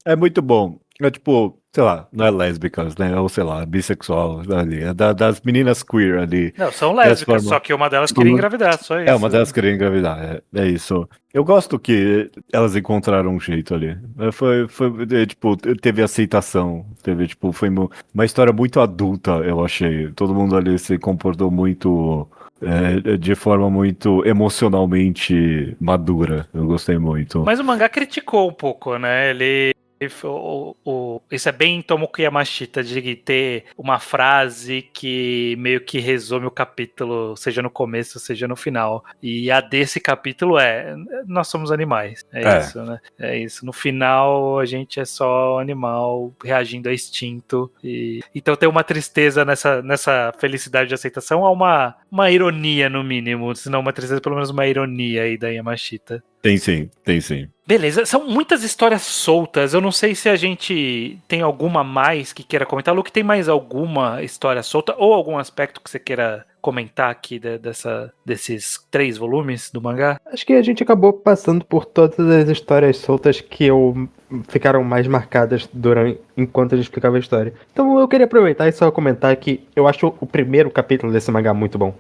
É muito bom. É tipo, sei lá, não é lésbicas, né? Ou sei lá, bissexual ali. É das meninas queer ali. Não, são lésbicas, só que uma delas queria engravidar, só isso. Uma delas queria engravidar, é isso. Eu gosto que elas encontraram um jeito ali. Tipo, teve aceitação. Foi uma história muito adulta, eu achei. Todo mundo ali se comportou muito... de forma muito emocionalmente madura. Eu gostei muito. Mas o mangá criticou um pouco, né? Isso é bem Tomoki Yamashita, de ter uma frase que meio que resume o capítulo, seja no começo, seja no final. E a desse capítulo nós somos animais. Isso, né? É isso. No final, a gente é só animal reagindo a instinto. Então tem uma tristeza nessa felicidade de aceitação, há uma ironia, no mínimo. Se não uma tristeza, pelo menos uma ironia aí da Yamashita. Tem sim. Beleza, são muitas histórias soltas. Eu não sei se a gente tem alguma mais que queira comentar. Luke, tem mais alguma história solta ou algum aspecto que você queira comentar aqui desses 3 volumes do mangá? Acho que a gente acabou passando por todas as histórias soltas que ficaram mais marcadas enquanto a gente explicava a história. Então eu queria aproveitar e só comentar que eu acho o primeiro capítulo desse mangá muito bom.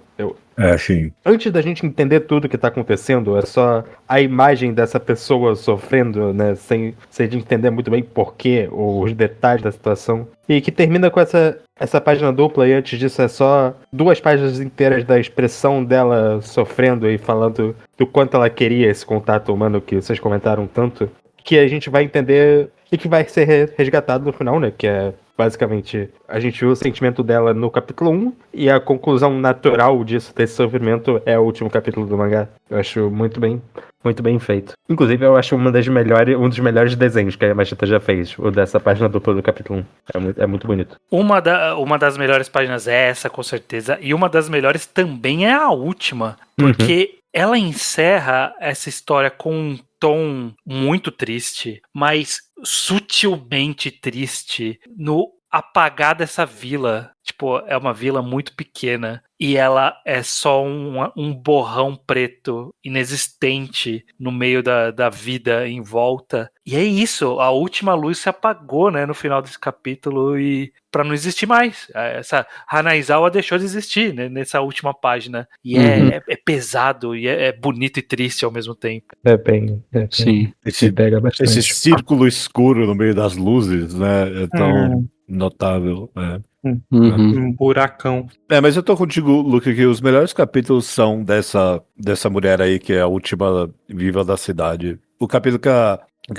Sim. Antes da gente entender tudo que tá acontecendo, é só a imagem dessa pessoa sofrendo, né, sem a gente entender muito bem porquê, ou os detalhes da situação. E que termina com essa página dupla, e antes disso é só 2 páginas inteiras da expressão dela sofrendo e falando do quanto ela queria esse contato humano que vocês comentaram tanto, que a gente vai entender e que vai ser resgatado no final, né, que é... Basicamente, a gente viu o sentimento dela no capítulo 1 e a conclusão natural desse sofrimento é o último capítulo do mangá. Eu acho muito bem feito. Inclusive, eu acho um dos melhores desenhos que a Yamashita já fez, o dessa página dupla do capítulo 1. É muito bonito. Uma das melhores páginas é essa, com certeza, e uma das melhores também é a última, porque ela encerra essa história com um tom muito triste, mas sutilmente triste, no apagar dessa vila. Tipo, é uma vila muito pequena e ela é só um borrão preto inexistente no meio da vida em volta. E é isso, a última luz se apagou, né, no final desse capítulo e para não existir mais. Essa Hanaizawa deixou de existir, né, nessa última página. E é pesado e é bonito e triste ao mesmo tempo. Sim. Esse círculo escuro no meio das luzes, né, é tão notável, Um buracão. Mas eu tô contigo, Luke, que os melhores capítulos são dessa mulher aí, que é a última viva da cidade. O capítulo que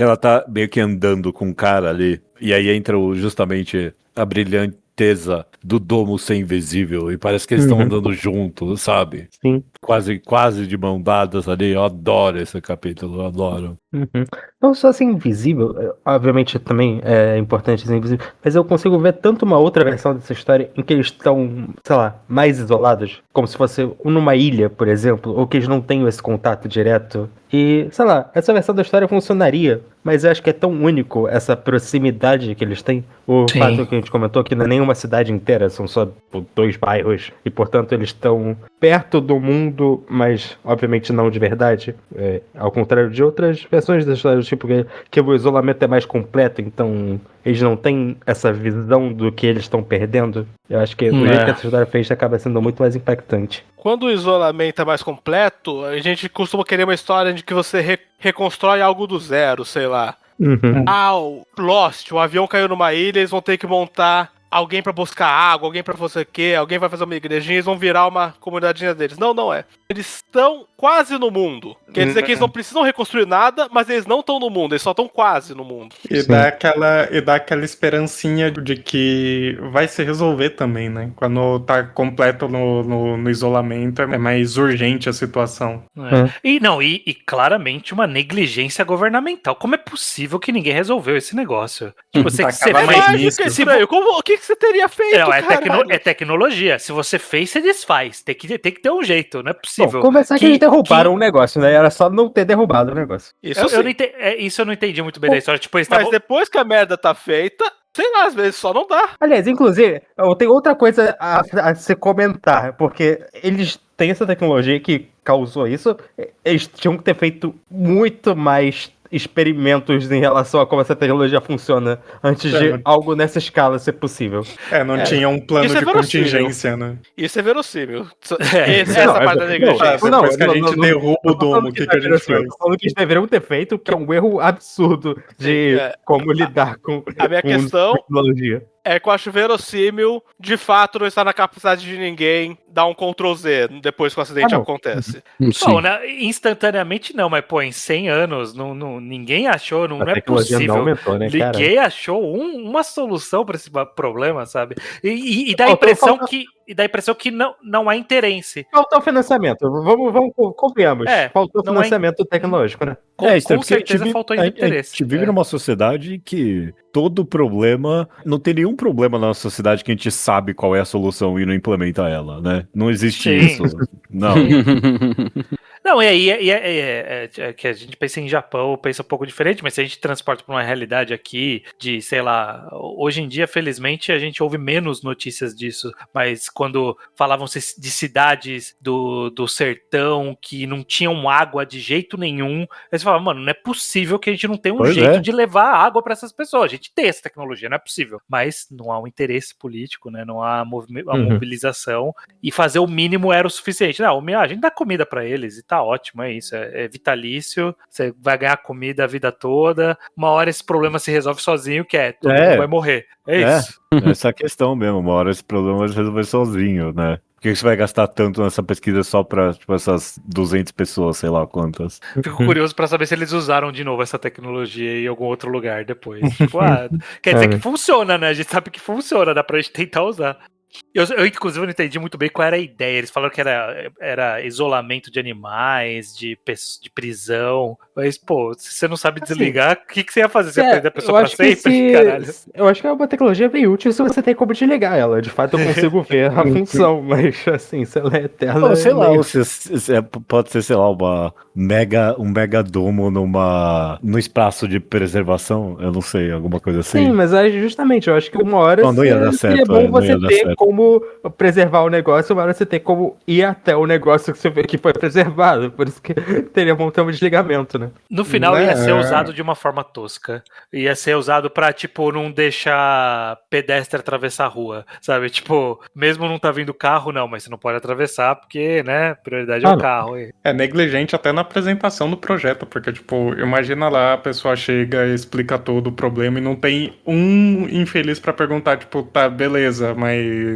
ela tá meio que andando com um cara ali, e aí entra justamente a brilhanteza do domo ser invisível, e parece que eles estão andando juntos, sabe? Sim. Quase de mão dadas ali. Eu adoro esse capítulo, eu adoro. Não só ser invisível, obviamente também é importante ser invisível, mas eu consigo ver tanto uma outra versão dessa história em que eles estão, sei lá, mais isolados, como se fosse numa ilha, por exemplo, ou que eles não tenham esse contato direto. E, sei lá, essa versão da história funcionaria, mas eu acho que é tão único essa proximidade que eles têm. O fato que a gente comentou que não é nenhuma cidade inteira, são só 2 bairros, e portanto eles estão perto do mundo, mas obviamente não de verdade. Ao contrário de outras versões da história do tipo, que o isolamento é mais completo, então eles não têm essa visão do que eles estão perdendo. Eu acho que o jeito que essa história fez acaba sendo muito mais impactante. Quando o isolamento é mais completo, a gente costuma querer uma história de que você reconstrói algo do zero, sei lá. O Lost, o avião caiu numa ilha, eles vão ter que montar alguém pra buscar água, alguém pra fazer o quê, alguém vai fazer uma igrejinha, eles vão virar uma comunidadinha deles. Não é. Eles estão quase no mundo. Quer dizer que eles não precisam reconstruir nada, mas eles não estão no mundo, eles só estão quase no mundo. E dá aquela esperancinha de que vai se resolver também, né? Quando tá completo no isolamento, é mais urgente a situação. E claramente uma negligência governamental. Como é possível que ninguém resolveu esse negócio? Tipo, você o que você teria feito, é tecnologia. Se você fez, você desfaz. Tem que ter um jeito, não é possível. Bom, começar que eles derrubaram o negócio, né? Era só não ter derrubado o negócio. Isso eu não entendi muito bem da história. Tipo, mas depois que a merda tá feita, sei lá, às vezes só não dá. Aliás, inclusive, eu tenho outra coisa a se comentar, porque eles têm essa tecnologia que causou isso, eles tinham que ter feito muito mais experimentos em relação a como essa tecnologia funciona antes de algo nessa escala ser possível. Não tinha um plano de contingência, né? Isso é verossímil. Essa parte da negligência. Depois que a gente derruba o domo, o que a gente faz? Falando que eles deveriam ter feito, que é um erro absurdo de como lidar com a minha questão tecnologia. É que eu acho verossímil, de fato, não está na capacidade de ninguém dar um Ctrl-Z depois que o acidente acontece. Não, instantaneamente não, mas, em 100 anos, ninguém achou, não é possível. Não aumentou, né, ninguém achou uma solução para esse problema, sabe? E dá a impressão que não há interesse. Faltou financiamento, vamos convenhamos. Faltou financiamento tecnológico, né? Com certeza faltou interesse. A gente vive numa sociedade que todo problema, não tem nenhum problema na nossa sociedade que a gente sabe qual é a solução e não implementa ela, né? Não existe isso. Não. Não, e aí que a gente pensa em Japão, pensa um pouco diferente, mas se a gente transporta para uma realidade aqui de, sei lá, hoje em dia, felizmente, a gente ouve menos notícias disso, mas quando falavam de cidades do sertão que não tinham água de jeito nenhum, eles falavam, mano, não é possível que a gente não tenha um jeito de levar água para essas pessoas. A gente tem essa tecnologia, não é possível. Mas não há um interesse político, né? Não há a mobilização, e fazer o mínimo era o suficiente. Não, a gente dá comida para eles e tá ótimo, é isso, é vitalício, você vai ganhar comida a vida toda, uma hora esse problema se resolve sozinho, todo mundo vai morrer, isso. Essa é a questão mesmo, uma hora esse problema vai se resolver sozinho, né? Por que você vai gastar tanto nessa pesquisa só pra, essas 200 pessoas, sei lá quantas? Fico curioso pra saber se eles usaram de novo essa tecnologia em algum outro lugar depois. Quer dizer que funciona, né? A gente sabe que funciona, dá pra gente tentar usar. Eu, inclusive, não entendi muito bem qual era a ideia. Eles falaram que era isolamento de animais, de prisão. Mas, se você não sabe desligar, o que você ia fazer? Você ia perder a pessoa pra sempre? Caralho. Eu acho que é uma tecnologia bem útil se você tem como desligar ela. De fato, eu consigo ver a função, mas, assim, se ela é eterna... sei lá, pode ser, sei lá, um mega domo no espaço de preservação, eu não sei, alguma coisa assim. Sim, mas justamente, eu acho que uma hora não ia dar certo, seria bom você ter como preservar o negócio, uma hora você ter como ir até o negócio que foi preservado, por isso que teria bom ter um desligamento, né? No final ia ser usado de uma forma tosca, ia ser usado pra, não deixar pedestre atravessar a rua, sabe? Mesmo não tá vindo carro, não, mas você não pode atravessar porque, né, prioridade é o carro. É negligente até na apresentação do projeto, porque, imagina lá, a pessoa chega e explica todo o problema e não tem um infeliz pra perguntar, tá, beleza, mas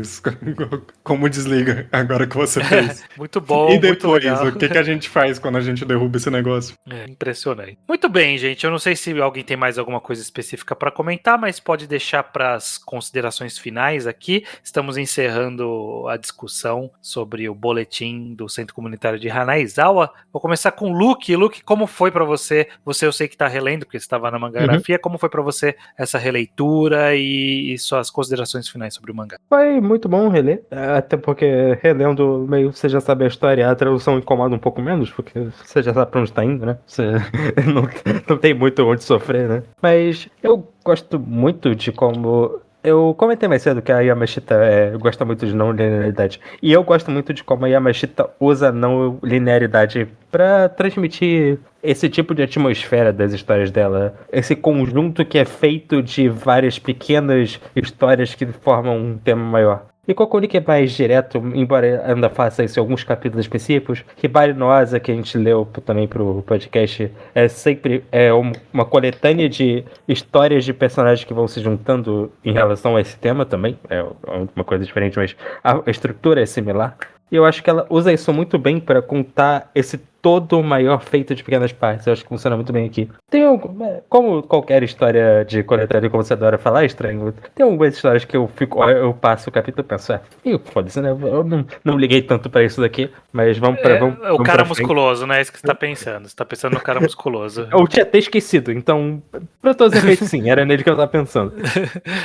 como desliga agora que você fez? Muito bom, e depois, muito legal. O que a gente faz quando a gente derruba esse negócio? Impressionante. Muito bem, gente, eu não sei se alguém tem mais alguma coisa específica para comentar, mas pode deixar para as considerações finais aqui. Estamos encerrando a discussão sobre o boletim do Centro Comunitário de Hanaizawa. Vou começar com o Luke. Luke, como foi para você? Eu sei que está relendo, porque você estava na mangagrafia. Como foi para você essa releitura e suas considerações finais sobre o mangá? Foi muito bom reler, até porque relendo meio você já sabe a história, a tradução incomoda um pouco menos, porque você já sabe pra onde tá indo, né? Você não tem muito onde sofrer, né? Mas eu gosto muito de como Eu comentei mais cedo que a Yamashita gosta muito de não linearidade. E eu gosto muito de como a Yamashita usa a não linearidade pra transmitir esse tipo de atmosfera das histórias dela. Esse conjunto que é feito de várias pequenas histórias que formam um tema maior. E Kokuri que é mais direto, embora ainda faça isso em alguns capítulos específicos, Hibari no Asa, que a gente leu também pro podcast, é sempre uma coletânea de histórias de personagens que vão se juntando em relação a esse tema também. É uma coisa diferente, mas a estrutura é similar. E eu acho que ela usa isso muito bem para contar esse todo maior feito de pequenas partes. Eu acho que funciona muito bem aqui. Como qualquer história de coletânea, como você adora falar, Estranho, tem algumas histórias que eu passo o capítulo e penso, foda-se, né? Eu não liguei tanto pra isso daqui, mas vamos o cara musculoso, né? É isso que você tá pensando. Você tá pensando no cara musculoso. Eu tinha até esquecido, então, pra todos os efeitos, sim, era nele que eu tava pensando.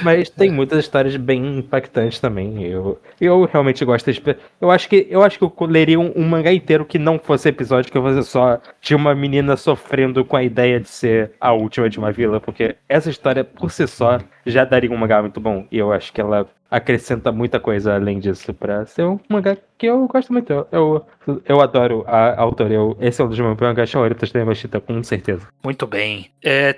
Mas tem muitas histórias bem impactantes também. Eu realmente gosto de. Eu acho que eu leria um mangá inteiro que não fosse episódio, que eu fosse só de uma menina sofrendo com a ideia de ser a última de uma vila, porque essa história, por si só, já daria um mangá muito bom. E eu acho que ela acrescenta muita coisa além disso pra ser um mangá que eu gosto muito. Eu adoro a autora. Esse é um dos meus mangás favoritos da Yamashita, com certeza. Muito bem.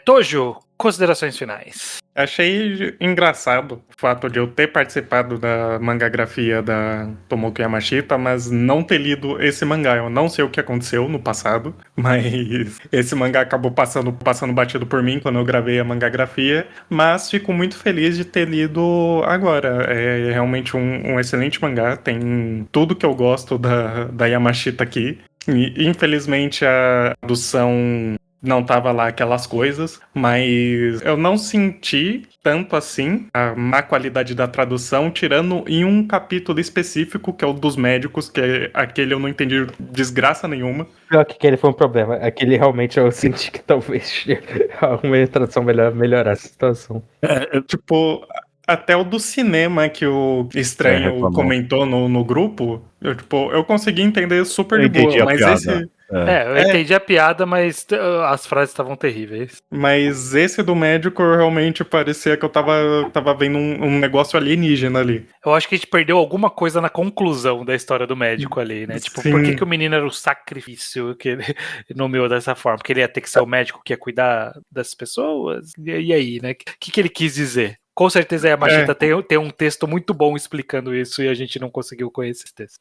Tojo, considerações finais. Achei engraçado o fato de eu ter participado da mangagrafia da Tomoko Yamashita, mas não ter lido esse mangá. Eu não sei o que aconteceu no passado, mas esse mangá acabou passando batido por mim quando eu gravei a mangagrafia, mas fico muito feliz de ter lido agora. É realmente um excelente mangá, tem tudo que eu gosto da Yamashita aqui. E, infelizmente a tradução não tava lá aquelas coisas, mas eu não senti tanto assim a má qualidade da tradução, tirando em um capítulo específico, que é o dos médicos, que aquele eu não entendi desgraça nenhuma. Pior que aquele foi um problema. Aquele realmente eu senti que talvez uma tradução melhorasse a situação. Tipo, até o do cinema que o Estranho comentou no grupo, eu consegui entender super de boa, mas esse... eu entendi a piada, mas as frases estavam terríveis. Mas esse do médico realmente parecia que eu tava vendo um negócio alienígena ali. Eu acho que a gente perdeu alguma coisa na conclusão da história do médico ali, né? Tipo, por que o menino era o sacrifício que ele nomeou dessa forma? Porque ele ia ter que ser o médico que ia cuidar das pessoas? E aí, né? O que ele quis dizer? Com certeza a Yamashita tem um texto muito bom explicando isso e a gente não conseguiu conhecer esse texto.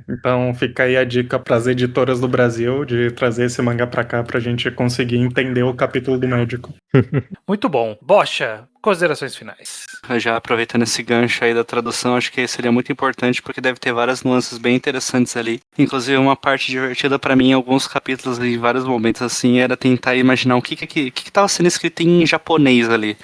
Então fica aí a dica para as editoras do Brasil de trazer esse mangá pra cá pra gente conseguir entender o capítulo do médico. Muito bom. Bocha, considerações finais. Já aproveitando esse gancho aí da tradução, acho que seria muito importante porque deve ter várias nuances bem interessantes ali. Inclusive uma parte divertida pra mim em alguns capítulos, em vários momentos assim, era tentar imaginar o que tava sendo escrito em japonês ali.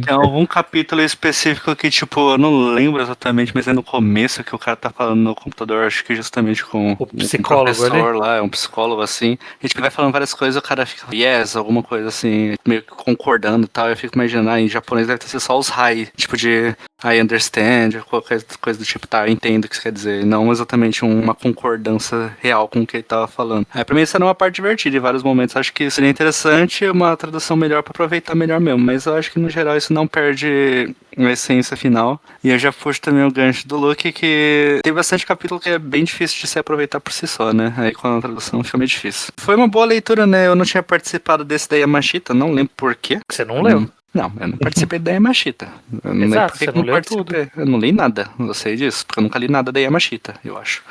Tem algum capítulo específico que, tipo, eu não lembro exatamente, mas é no começo que o cara tá falando no computador, acho que justamente com o psicólogo, um professor lá, é um psicólogo assim. A gente vai falando várias coisas, o cara fica alguma coisa assim, meio que concordando e tal. Eu fico imaginando, em japonês deve ter só os hai, tipo de I understand, qualquer coisa do tipo, tá, eu entendo o que isso quer dizer, não exatamente uma concordância real com o que ele tava falando. Pra mim isso era uma parte divertida em vários momentos, acho que seria interessante uma tradução melhor pra aproveitar melhor mesmo, mas eu acho que no geral isso não perde a essência final. E eu já puxo também o gancho do Luke, que tem bastante capítulo que é bem difícil de se aproveitar por si só, né? Aí com a tradução fica meio difícil. Foi uma boa leitura, né? Eu não tinha participado desse da Yamashita, não lembro por quê. Você não leu? Não, eu não participei da Yamashita. Eu não Exato, você não leu tudo. Eu não li nada, eu sei disso, porque eu nunca li nada da Yamashita, eu acho.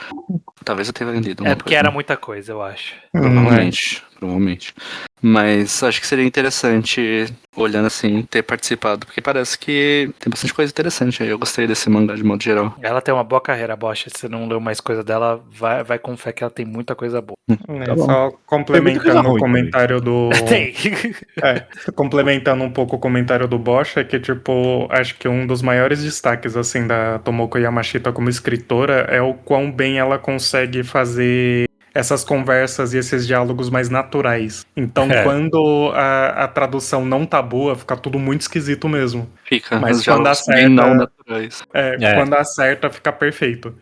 Talvez eu tenha lido. É porque era muita coisa, eu acho. Provavelmente. Mas acho que seria interessante, olhando assim, ter participado, porque parece que tem bastante coisa interessante aí. Eu gostei desse mangá de modo geral. Ela tem uma boa carreira, Bocha. Se você não leu mais coisa dela, vai com fé que ela tem muita coisa boa. Só complementando o comentário do... Tem. Complementando um pouco o comentário do Bocha, que tipo, acho que um dos maiores destaques assim da Tomoko Yamashita como escritora é o quão bem ela consegue fazer essas conversas e esses diálogos mais naturais. Então, quando a tradução não tá boa, fica tudo muito esquisito mesmo. Fica, mas quando acerta, não naturais. Quando acerta, fica perfeito.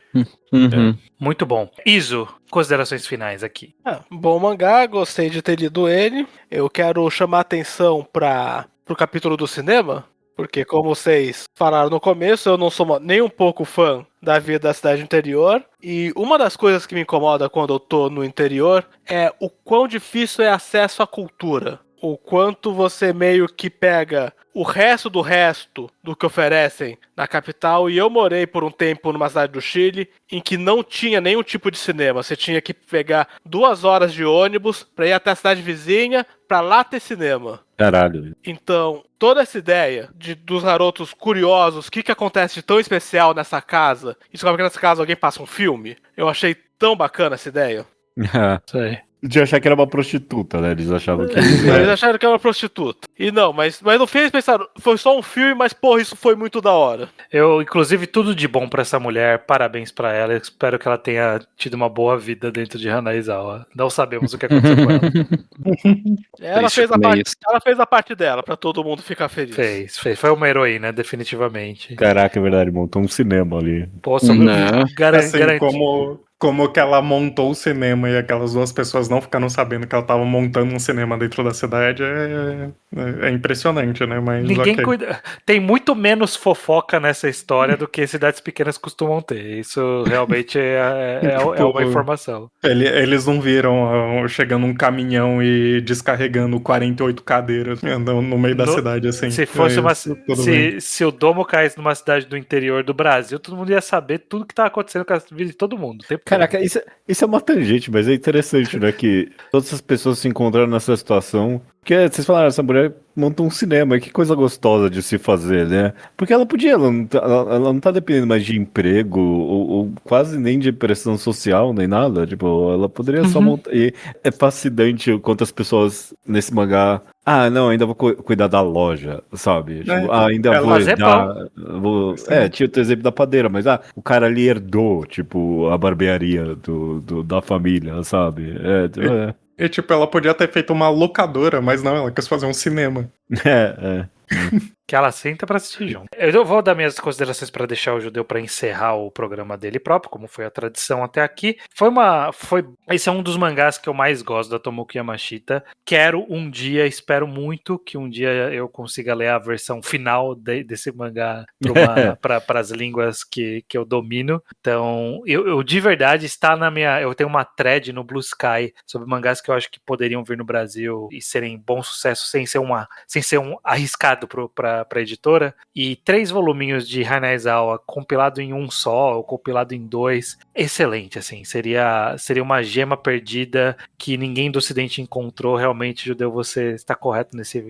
Muito bom. Iso, considerações finais aqui. Bom mangá, gostei de ter lido ele. Eu quero chamar a atenção pro capítulo do cinema, Porque, como vocês falaram no começo, eu não sou nem um pouco fã da vida da cidade interior. E uma das coisas que me incomoda quando eu tô no interior é o quão difícil é acesso à cultura. O quanto você meio que pega o resto do que oferecem na capital. E eu morei por um tempo numa cidade do Chile em que não tinha nenhum tipo de cinema. Você tinha que pegar 2 horas de ônibus pra ir até a cidade vizinha pra lá ter cinema. Caralho. Então, toda essa ideia dos garotos curiosos, o que acontece de tão especial nessa casa, e descobre que nessa casa alguém passa um filme, eu achei tão bacana essa ideia. Sei. De achar que era uma prostituta, né? Eles achavam que... Eles acharam que era uma prostituta. E não, mas no fim eles pensaram, foi só um filme, mas porra, isso foi muito da hora. Eu, inclusive, tudo de bom pra essa mulher, parabéns pra ela, eu espero que ela tenha tido uma boa vida dentro de Hanaizawa. Não sabemos o que aconteceu com ela. Ela fez a parte dela, pra todo mundo ficar feliz. Fez. Foi uma heroína, definitivamente. Caraca, é verdade, montou um cinema ali. Poxa, assim, como que ela montou o cinema e aquelas 2 pessoas não ficaram sabendo que ela tava montando um cinema dentro da cidade é impressionante, né? Mas ninguém cuida. Tem muito menos fofoca nessa história do que cidades pequenas costumam ter. Isso realmente é uma informação. Eles não viram chegando um caminhão e descarregando 48 cadeiras no meio da cidade, assim. Se fosse se o domo caísse numa cidade do interior do Brasil, todo mundo ia saber tudo que tá acontecendo com a vida de todo mundo. Caraca, isso é uma tangente, mas é interessante, né? Que todas as pessoas se encontraram nessa situação. Porque vocês falaram, essa mulher montou um cinema, que coisa gostosa de se fazer, né? Porque ela podia, ela não tá dependendo mais de emprego, ou quase nem de pressão social, nem nada. Tipo, ela poderia só montar. E é fascinante quantas pessoas nesse mangá. Ah, não, ainda vou cuidar da loja, sabe? Tipo, ainda vou dar. Tinha o exemplo da padeira, mas o cara ali herdou, tipo, a barbearia da família, sabe? E tipo, ela podia ter feito uma locadora, mas não, ela quis fazer um cinema. Que ela senta pra assistir junto. Eu vou dar minhas considerações pra deixar o Judeu pra encerrar o programa dele próprio, como foi a tradição até aqui. Esse é um dos mangás que eu mais gosto da Tomoki Yamashita. Quero um dia, espero muito que um dia eu consiga ler a versão final desse mangá para as línguas que eu domino. Então, eu de verdade está eu tenho uma thread no Blue Sky sobre mangás que eu acho que poderiam vir no Brasil e serem bom sucesso sem ser um arriscado pra editora, e 3 voluminhos de Hanaizawa compilado em um só, ou compilado em 2, excelente, assim, seria uma gema perdida que ninguém do Ocidente encontrou. Realmente, Judeu, você está correto nesse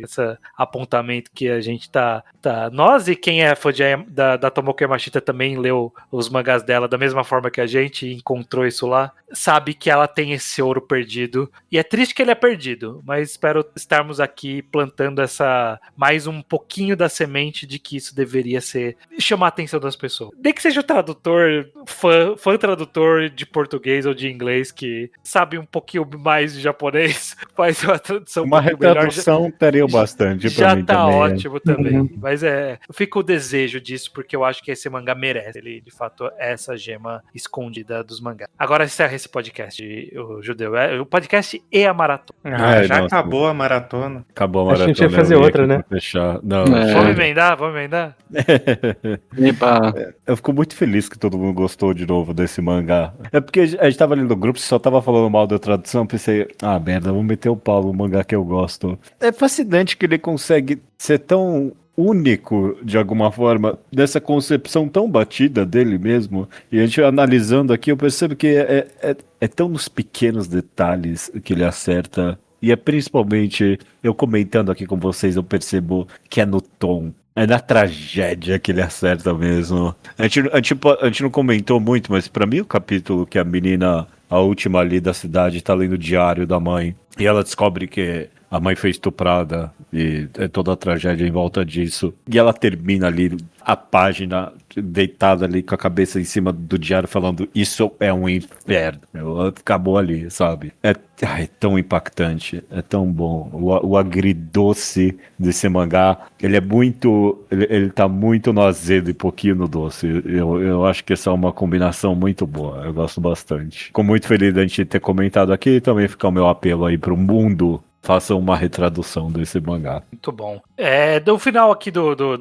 apontamento que a gente tá nós, e quem é fã da Tomoki Yamashita também leu os mangás dela da mesma forma que a gente, encontrou isso lá, sabe que ela tem esse ouro perdido, e é triste que ele é perdido, mas espero estarmos aqui plantando mais um pouquinho da semente de que isso deveria chamar a atenção das pessoas. Nem que seja o tradutor, fã tradutor de português ou de inglês que sabe um pouquinho mais de japonês, faz uma tradução uma retradução melhor, teria bastante pra mim tá também. Ótimo também. Mas fica o desejo disso, porque eu acho que esse mangá merece. Ele, de fato, é essa gema escondida dos mangás. Agora encerra esse podcast, o Judeu. O podcast e a maratona. Acabou a maratona. Acabou a maratona. A gente ia fazer outra, né? Fechar. Não, Vamos emendar? Eu fico muito feliz que todo mundo gostou de novo desse mangá. É porque a gente tava ali no grupo, só tava falando mal da tradução, pensei, merda, vou meter o pau no mangá que eu gosto. É fascinante que ele consegue ser tão único, de alguma forma, dessa concepção tão batida dele mesmo. E a gente analisando aqui, eu percebo que é tão nos pequenos detalhes que ele acerta. E é principalmente, eu comentando aqui com vocês, eu percebo que é no tom. É na tragédia que ele acerta mesmo. A gente não comentou muito, mas pra mim o capítulo que a menina, a última ali da cidade, tá lendo o diário da mãe. E ela descobre que a mãe foi estuprada e é toda a tragédia em volta disso. E ela termina ali a página deitada ali com a cabeça em cima do diário falando isso é um inferno. Acabou ali, sabe? É tão impactante, é tão bom. O agridoce desse mangá, ele é muito... Ele tá muito no azedo e pouquinho no doce. Eu acho que essa é uma combinação muito boa. Eu gosto bastante. Fico muito feliz da gente ter comentado aqui e também ficar o meu apelo aí pro mundo façam uma retradução desse mangá. Muito bom. Do final aqui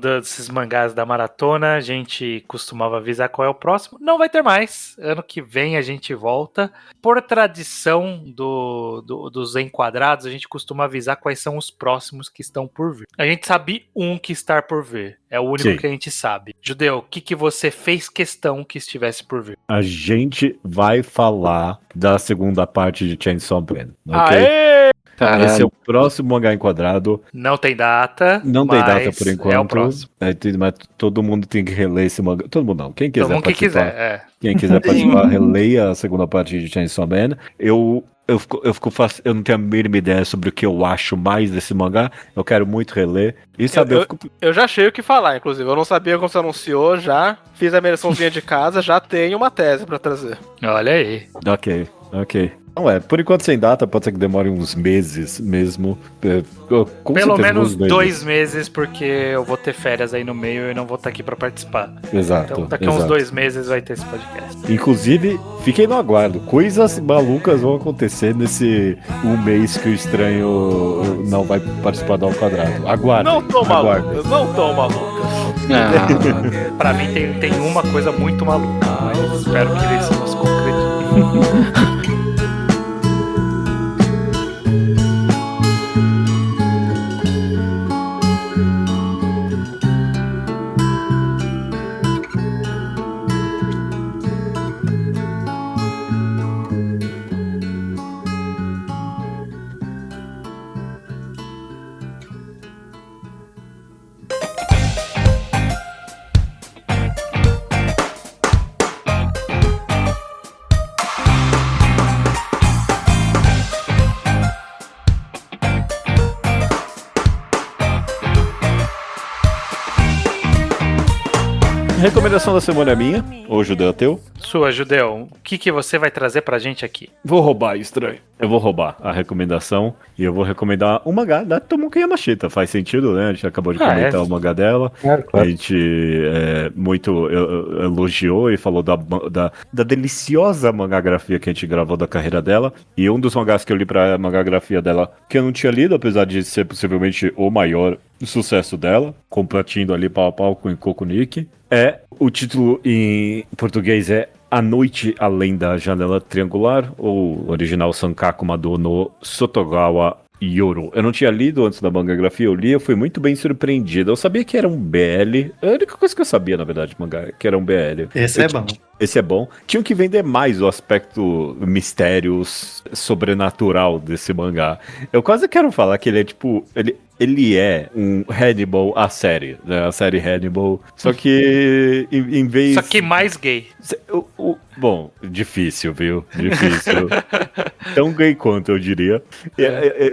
desses mangás da maratona, a gente costumava avisar qual é o próximo. Não vai ter mais. Ano que vem a gente volta. Por tradição dos enquadrados, a gente costuma avisar quais são os próximos que estão por vir. A gente sabe um que está por vir. É o único que a gente sabe. Judeu, o que você fez questão que estivesse por vir? A gente vai falar da segunda parte de Chainsaw Man. Aê! Caralho. Esse é o próximo mangá enquadrado. Não tem data. Não tem data por enquanto. É o próximo. Mas todo mundo tem que reler esse mangá. Todo mundo não. Quem quiser todo mundo participar. Que quiser, Quem quiser participar, releia a segunda parte de Chainsaw Man. Eu não tenho a mínima ideia sobre o que eu acho mais desse mangá. Eu quero muito reler. E saber. Eu já achei o que falar, inclusive. Eu não sabia como você anunciou, já fiz a minha liçãozinha de casa, já tenho uma tese pra trazer. Olha aí. Ok. Não por enquanto sem data, pode ser que demore uns meses mesmo. Pelo menos 2 meses, porque eu vou ter férias aí no meio e não vou estar aqui pra participar. Exato. Então daqui a uns 2 meses vai ter esse podcast. Inclusive, fiquem no aguardo. Coisas malucas vão acontecer nesse mês que o Estranho não vai participar do Ao Quadrado. Aguardem. Não tão malucas. Pra mim tem uma coisa muito maluca, mas espero que isso não se concretize. Recomendação da semana é minha, ou Judeu teu? Sua, Judeu, o que você vai trazer pra gente aqui? Vou roubar, Estranho. Eu vou roubar a recomendação e eu vou recomendar um mangá da Tomoki Yamashita. Faz sentido, né? A gente acabou de comentar o mangá dela. Claro. A gente muito elogiou e falou da deliciosa mangagrafia que a gente gravou da carreira dela. E um dos mangás que eu li pra mangagrafia dela, que eu não tinha lido, apesar de ser possivelmente o maior sucesso dela, competindo ali pau a pau com o Kokunik, o título em português é A Noite Além da Janela Triangular, ou original Sankaku Mado no Sotogawa Yoro. Eu não tinha lido antes da mangagrafia, eu fui muito bem surpreendido. Eu sabia que era um BL, a única coisa que eu sabia, na verdade, mangá, que era um BL. Esse é bom. Esse é bom. Tinham que vender mais o aspecto mistérios sobrenatural desse mangá. Eu quase quero falar que ele é tipo... Ele é um Hannibal, a série, né? A série Hannibal. Só que em vez... Só que mais gay. Bom, difícil, viu? Difícil. Tão gay quanto, eu diria.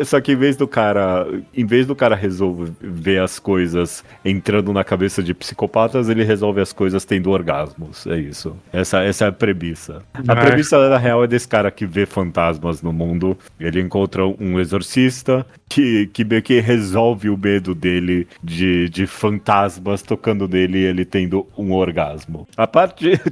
Só que em vez do cara resolver as coisas entrando na cabeça de psicopatas, ele resolve as coisas tendo orgasmos. É isso. Essa é a premissa. A premissa, na real, é desse cara que vê fantasmas no mundo. Ele encontra um exorcista que meio que resolve o medo dele de fantasmas tocando nele e ele tendo um orgasmo.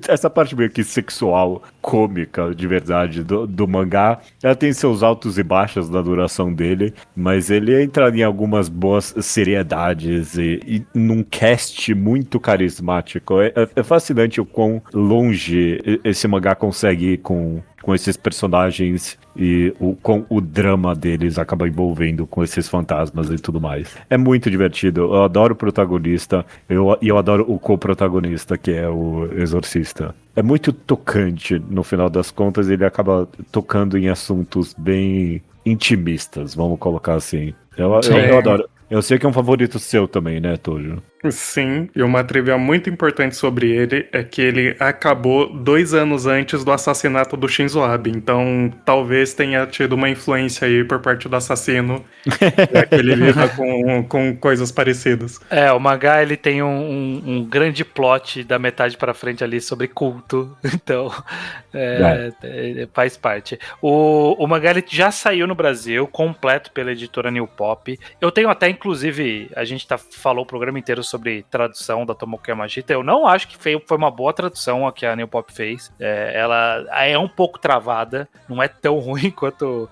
Essa parte meio que sexual, cômica, de verdade, do mangá, ela tem seus altos e baixos na duração dele, mas ele entra em algumas boas seriedades e num cast muito carismático. É fascinante o quão longe esse mangá consegue ir com esses personagens e o drama deles acaba envolvendo com esses fantasmas e tudo mais. É muito divertido. Eu adoro o protagonista e eu adoro o co-protagonista, que é o exorcista. É muito tocante, no final das contas, ele acaba tocando em assuntos bem intimistas, vamos colocar assim. Eu adoro. Eu sei que é um favorito seu também, né, Tojo? Sim, e uma trivia muito importante sobre ele é que ele acabou 2 anos antes do assassinato do Shinzo Abe, então talvez tenha tido uma influência aí por parte do assassino, já que ele lida com coisas parecidas. O mangá ele tem um grande plot da metade pra frente ali sobre culto, então faz parte. O mangá ele já saiu no Brasil, completo pela editora New Pop. Eu tenho até, inclusive, a gente falou o programa inteiro sobre tradução da Tomoki Yamashita. Eu não acho que foi uma boa tradução a que a New Pop fez. Ela é um pouco travada, não é tão ruim quanto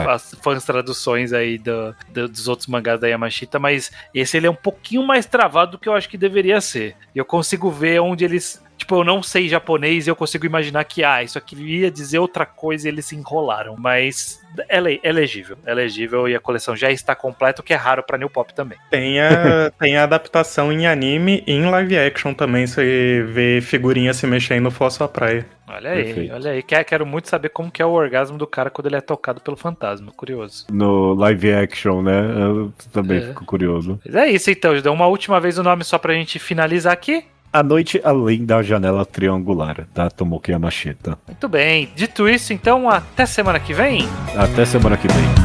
as fãs traduções aí dos outros mangás da Yamashita, mas esse ele é um pouquinho mais travado do que eu acho que deveria ser. E eu consigo ver onde eles... Tipo, eu não sei japonês e eu consigo imaginar que, isso aqui ia dizer outra coisa e eles se enrolaram. Mas é legível. É legível e a coleção já está completa, o que é raro pra New Pop também. Tem a adaptação em anime e em live action também. Você vê figurinha se mexendo no Fosso à Praia. Olha aí. Quero muito saber como que é o orgasmo do cara quando ele é tocado pelo fantasma. Curioso. No live action, né? Eu também fico curioso. Mas é isso, então. Dá uma última vez o nome só pra gente finalizar aqui. A Noite Além da Janela Triangular, da Tomoki Yamashita. Muito bem. Dito isso, então, até semana que vem. Até semana que vem.